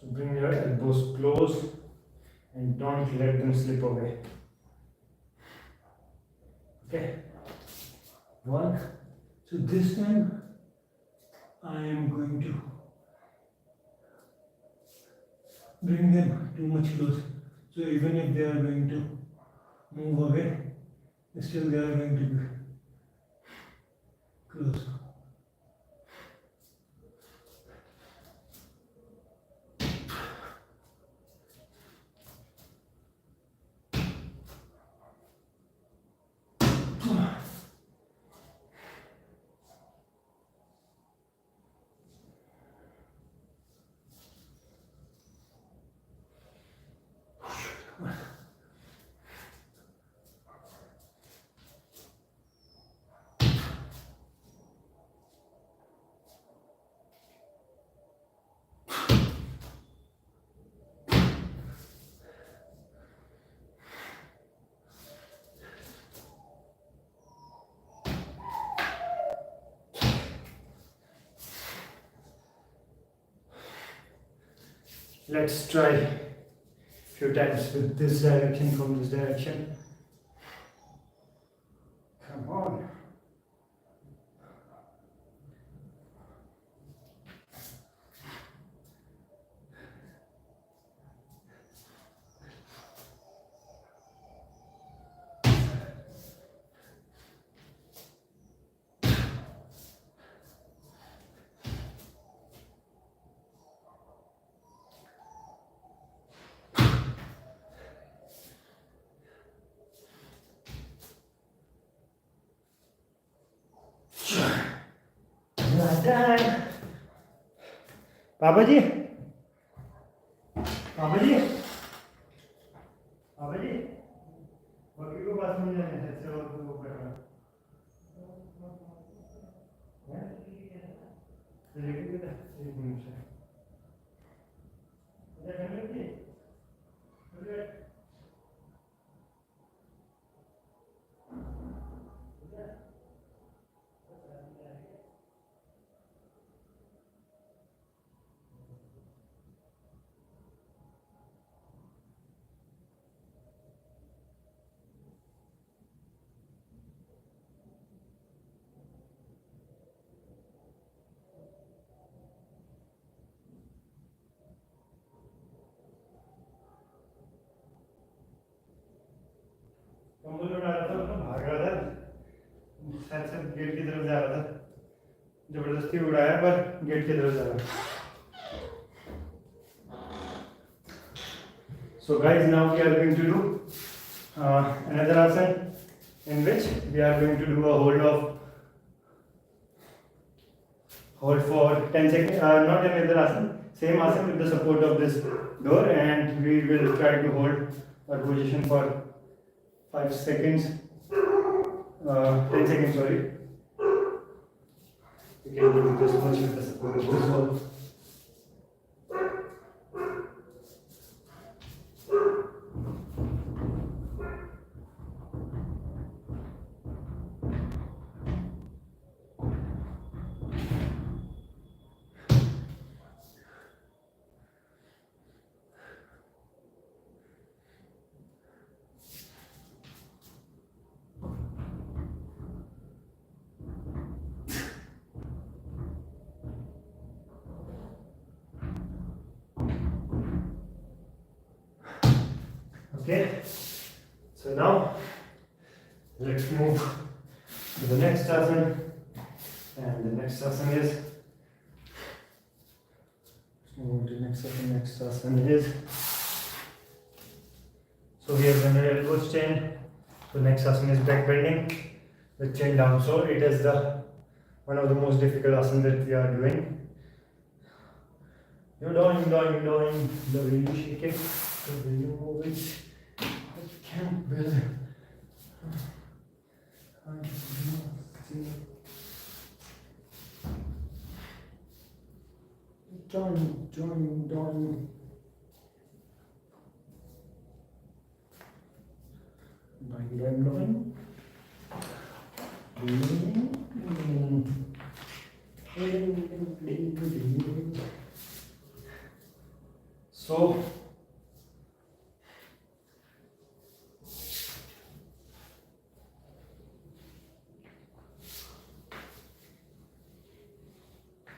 So bring your elbows close and don't let them slip away. Okay. One. So this time I am going to bring them too much close. So even if they are going to move away, still they are going to be close. Let's try a few times with this direction from this direction. Come on. पापा जी, पापा जी, पापा जी, बकरी को पास में जाने हैं, ऐसे और वो कर रहा है। लेकिन किधर? एक मिनट से। इधर करने की? इधर। कंबल उड़ा रहा था, उसमें भाग रहा था, शायद से गेट की तरफ जा रहा था, जबरदस्ती उड़ाया पर गेट की तरफ जा रहा था। So guys, now we are going to do another asana in which we are going to do a hold for 10 seconds, not another asana, same asana with the support of this door, and we will try to hold our position for 5 seconds, 10 seconds, sorry. We can do this much with the support of this wall. Okay, so now let's move to the next asana, and the next asana is, next asana is, so we have done the elbows chain, so next asana is back bending with chin down, so it is the one of the most difficult asana that we are doing. You're doing, the way you shake it, the way you move it, I can't build. Join. So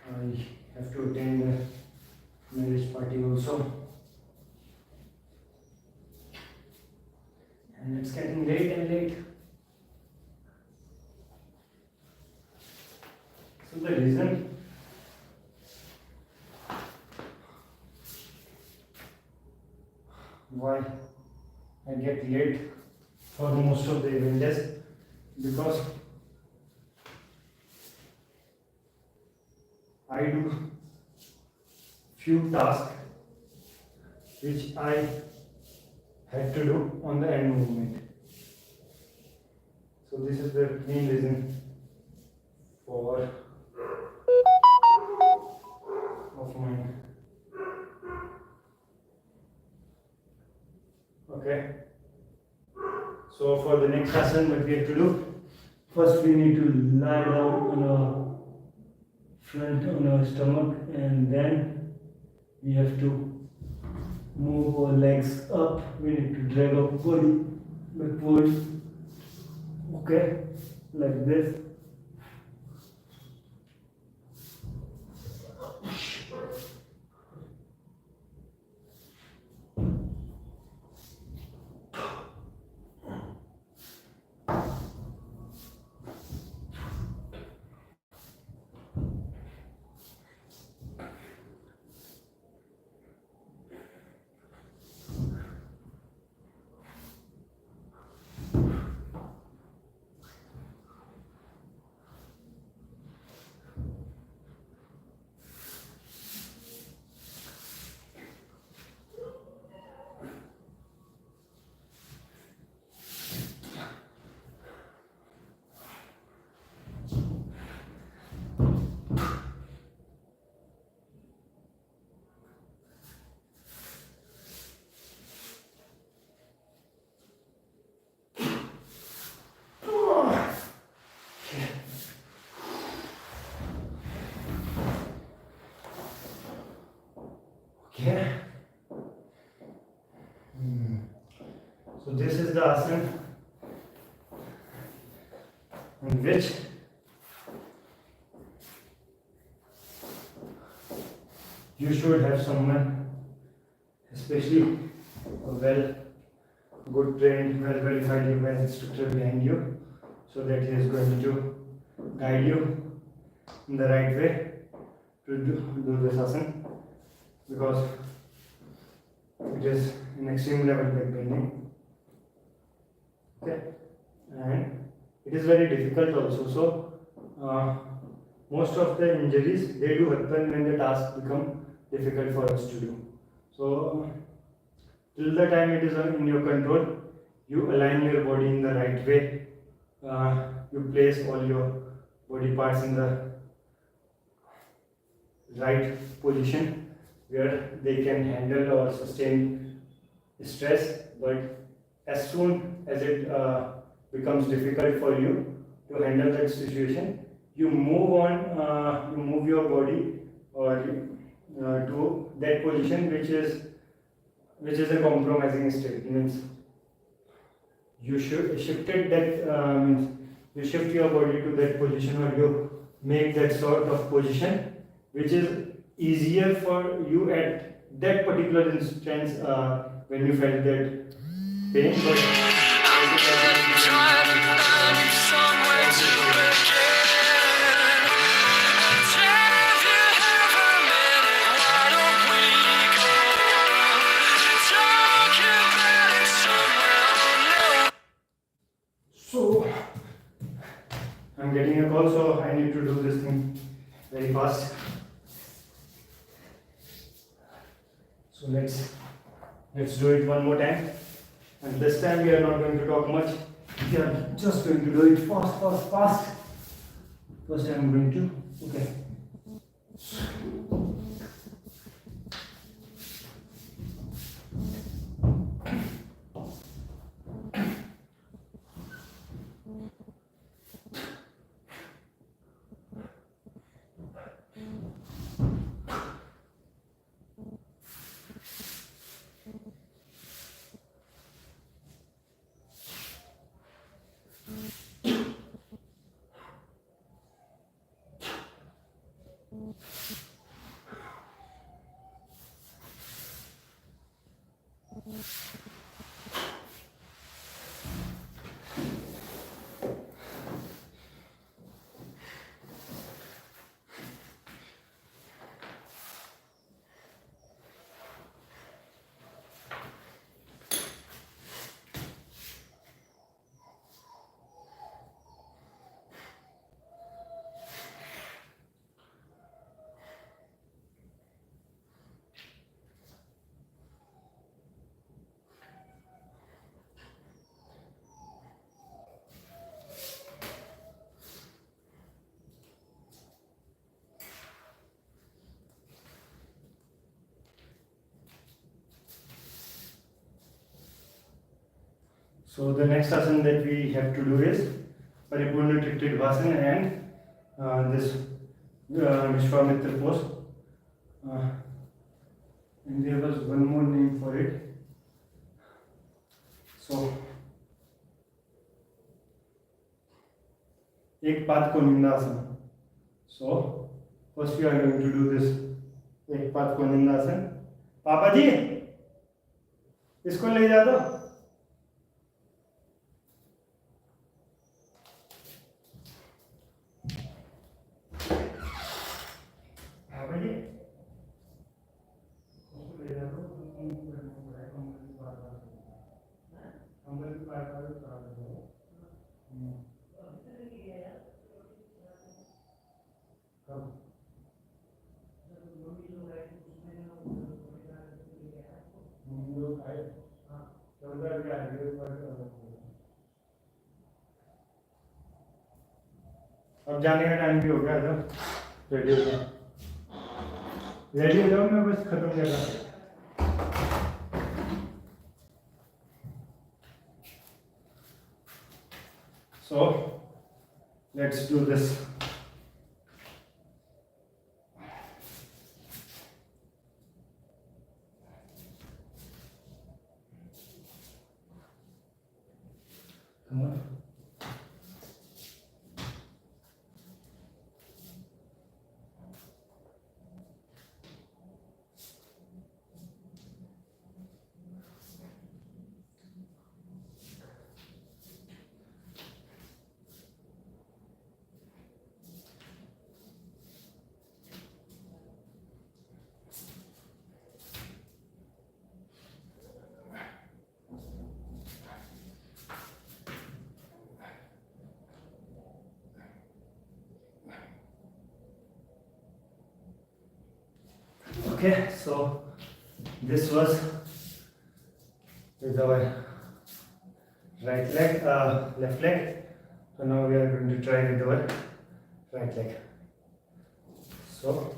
I have to attend the marriage party also, and it's getting late. So the reason why I get late for most of the event is because I do few tasks which I had to do on the end movement. So this is the main reason for of mine. Okay. So for the next asana, what we have to do, first we need to lie down on our front, on our stomach, and then we have to move our legs up. We need to drag our body backward. Okay, like this. So this is the asana in which you should have someone, especially a good trained, well qualified yoga instructor behind you, so that he is going to guide you in the right way to do this asana, because it is an extreme level back bending. Okay, and it is very difficult also. So most of the injuries, they do happen when the task become difficult for us to do. So till the time it is in your control, you align your body in the right way. You place all your body parts in the right position where they can handle or sustain stress. But as soon as it becomes difficult for you to handle that situation, you move on, you move your body or to that position which is a compromising state. Means you should shifted that means you shift your body to that position, or you make that sort of position which is easier for you at that particular instance when you felt that pain. But so I'm getting a call, so I need to do this thing very fast. So let's do it one more time, and this time we are not going to talk much. We are just going to do it fast. First I'm going to okay. So the next asana that we have to do is Paripurna Triktidvasana and this Vishwamitra pose. And there was one more name for it. So Ek Path Konindasana. So first we are going to do this Ek Path Konindasana. पापा जी इसको ले जा दो. अब जाने का time भी हो गया. तो रेडी हो जाओ, मैं बस खत्म कर रहा हूँ. So let's do this. Come on. Okay, so this was with our right leg, left leg. So now we are going to try with our right leg. So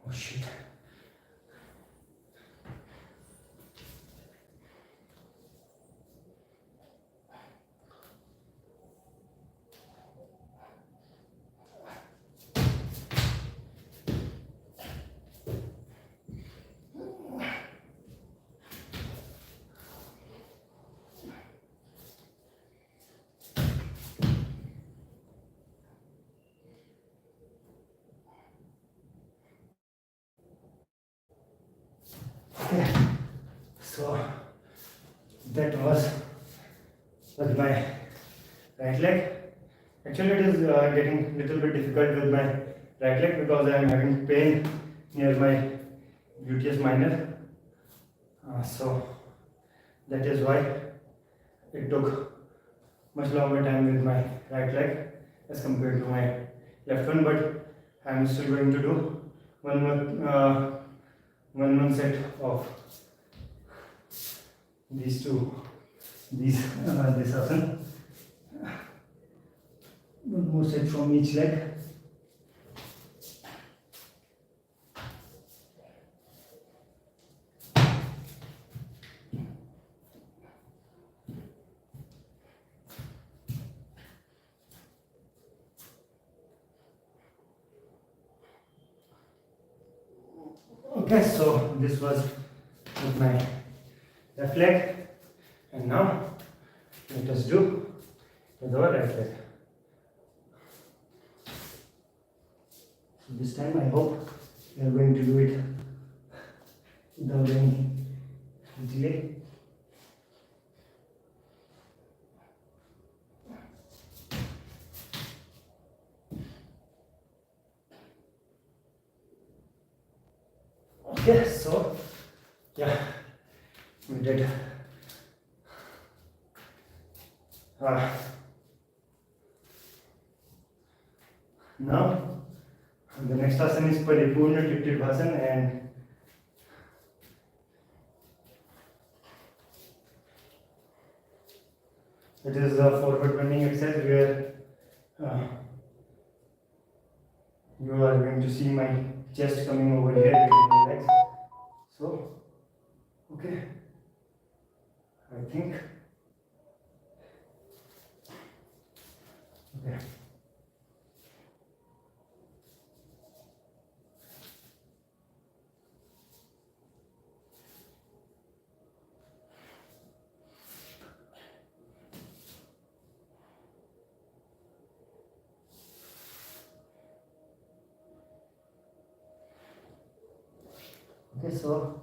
oh shit. Okay, so that was with my right leg. Actually, it is getting little bit difficult with my right leg because I am having pain near my gluteus minor. So that is why it took much longer time with my right leg as compared to my left one. But I am still going to do one more set of these this asana. One more set from each leg. Okay, so this was with my left leg, and now let us do with our right leg. So this time I hope we are going to do it without any delay. Okay, so yeah, we did. Now the next asana is Paripurna Tirtibhasan, and it is a forward bending exercise where you are going to see my chest coming over here between my legs. So, okay, I think, okay. Okay, so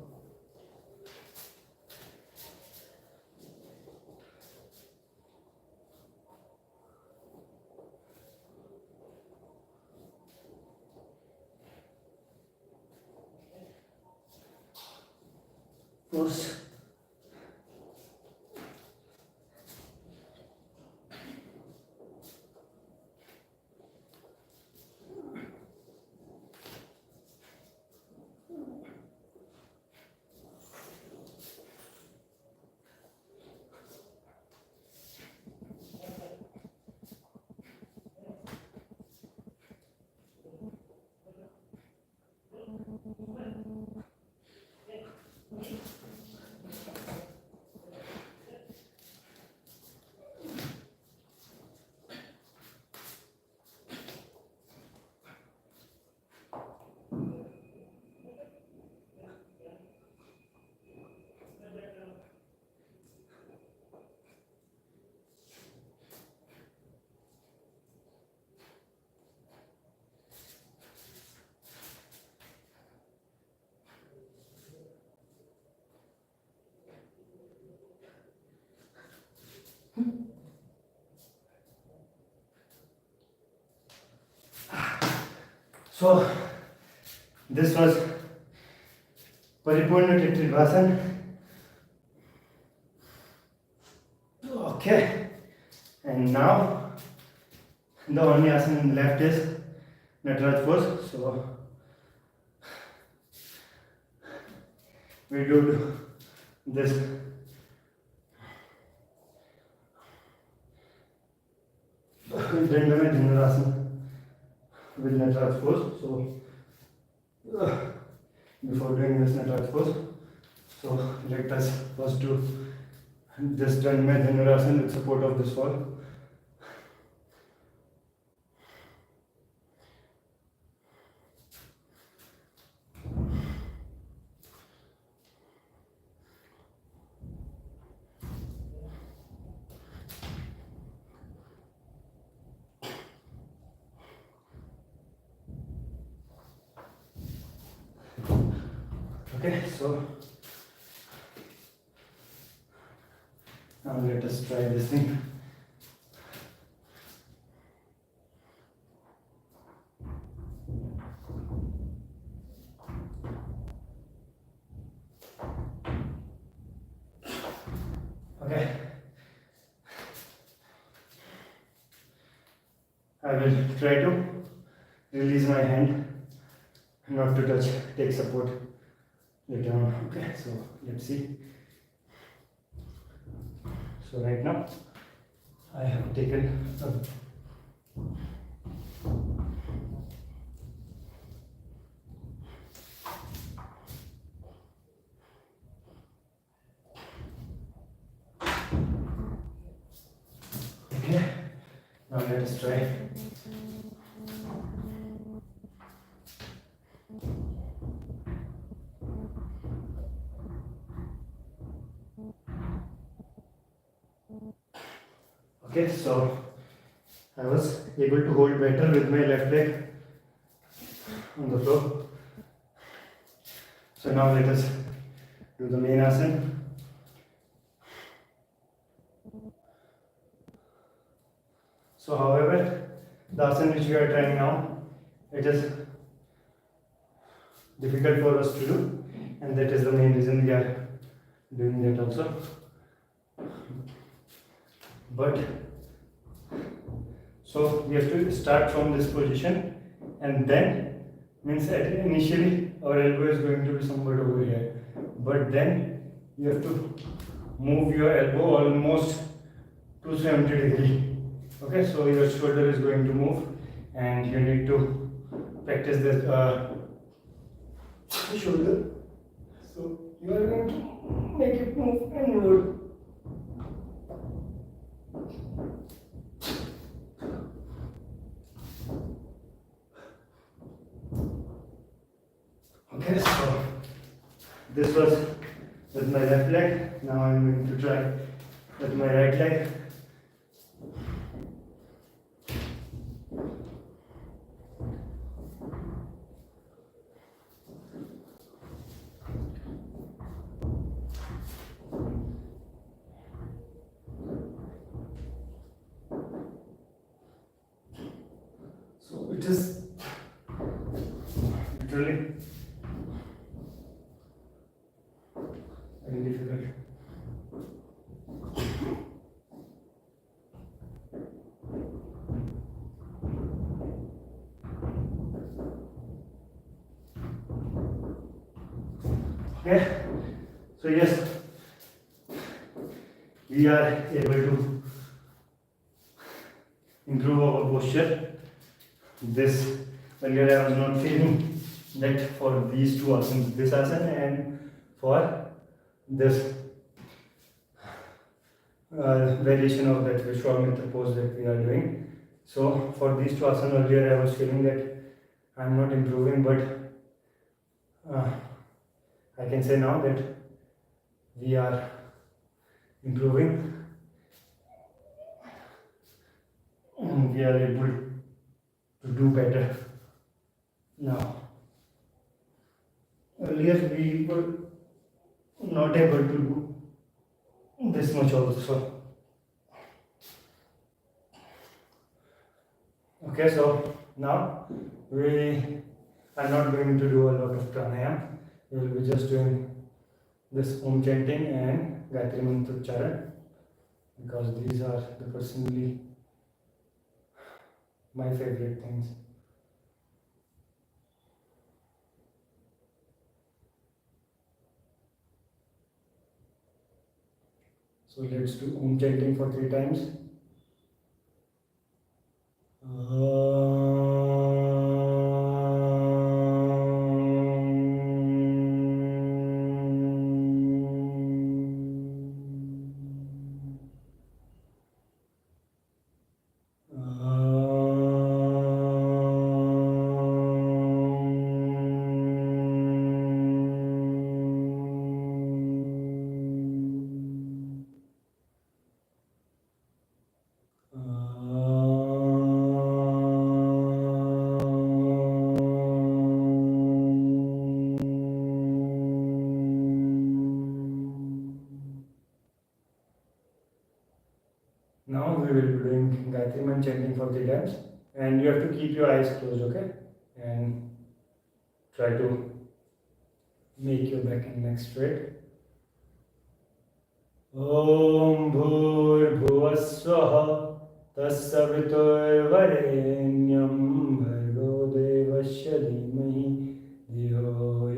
first So this was Paripurna Tritribhasan. Okay, and now the only asana left is Nataraj pose. So we do this Dandamay Dhanurasana with Nataraj pose. So before doing this Nataraj pose, so let us first do this Dandamay Dhanurasana with support of this wall. Okay, so now let us try this thing. Okay, I will try to release my hand, not to touch, take support later on. Okay, so let's see. So right now I have taken okay, now let us try. Okay, so I was able to hold better with my left leg on the floor. So now let us do the main asana. So however, the asana which we are trying now, it is difficult for us to do, and that is the main reason we are doing that also. But so we have to start from this position, and then means initially our elbow is going to be somewhat over here, but then you have to move your elbow almost 270 degree. Okay, so your shoulder is going to move, and you need to practice this shoulder. So you are going to make it move and roll. Okay, so this was with my left leg. Now I'm going to try with my right leg. So it is literally very difficult. Okay, so yes, we are able to improve our posture. This earlier I was not feeling that for these two asanas, this asana and for this variation of that Vishwamitra pose that we are doing. So for these two asanas earlier I was feeling that I am not improving, but I can say now that we are improving. We are able to do better now. Earlier we were not able to do this much also. Okay, so now we I'm not going to do a lot of pranayam. We will be just doing this Om chanting and Gayatri Mantra Ucharan, because these are the personally my favorite things. So let's do Om chanting for 3 times. Now we will be doing Gayatri Mantra chanting for 3 times, and you have to keep your eyes closed, okay? And try to make your back and neck straight. Om Bhurbhuvasvaha Tassaviturvarenyam Bhargo Devasya Dhimahi Dhiyo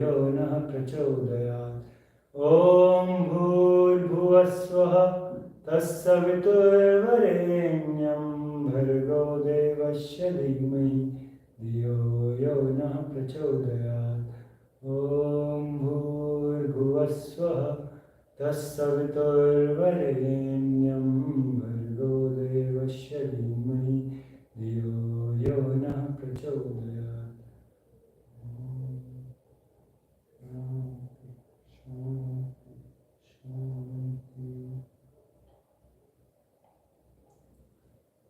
Yo Nah Prachodayat. Om Bhurbhuvasvaha Tassaviturvarenyam Bhargo Devasya Dhimahi Dhiyo Yo Nah Prachodayat. Om Bhurbhuvasvaha Tassaviturvarenyam Bhargo Devasya Dhimahi Dhiyo Yo Nah Prachodayat.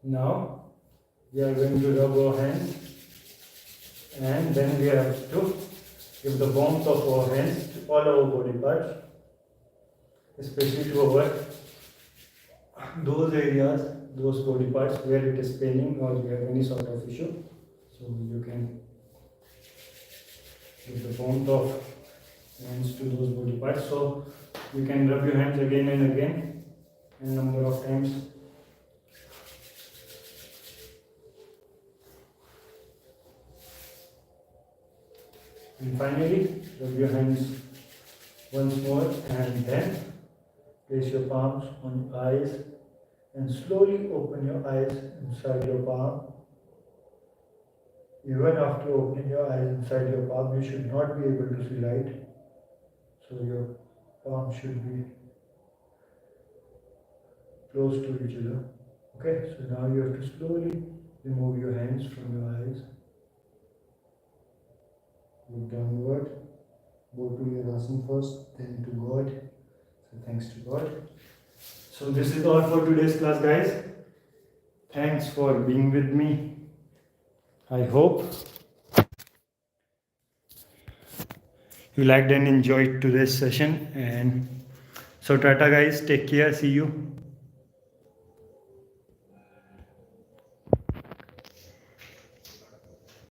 Now we are going to rub our hands, and then we have to give the warmth of our hands to all our body parts, especially to our those areas, those body parts where it is paining or you have any sort of issue. So you can give the warmth of hands to those body parts. So you can rub your hands again and again, a number of times. And finally, rub your hands once more, and then place your palms on your eyes and slowly open your eyes inside your palm. Even after opening your eyes inside your palm, you should not be able to see light. So your palm should be close to each other. Okay, so now you have to slowly remove your hands from your eyes. Look downward. Go to your asana first, then to God. So thanks to God. So this is all for today's class, guys. Thanks for being with me. I hope you liked and enjoyed today's session. And so tata guys, take care. See you.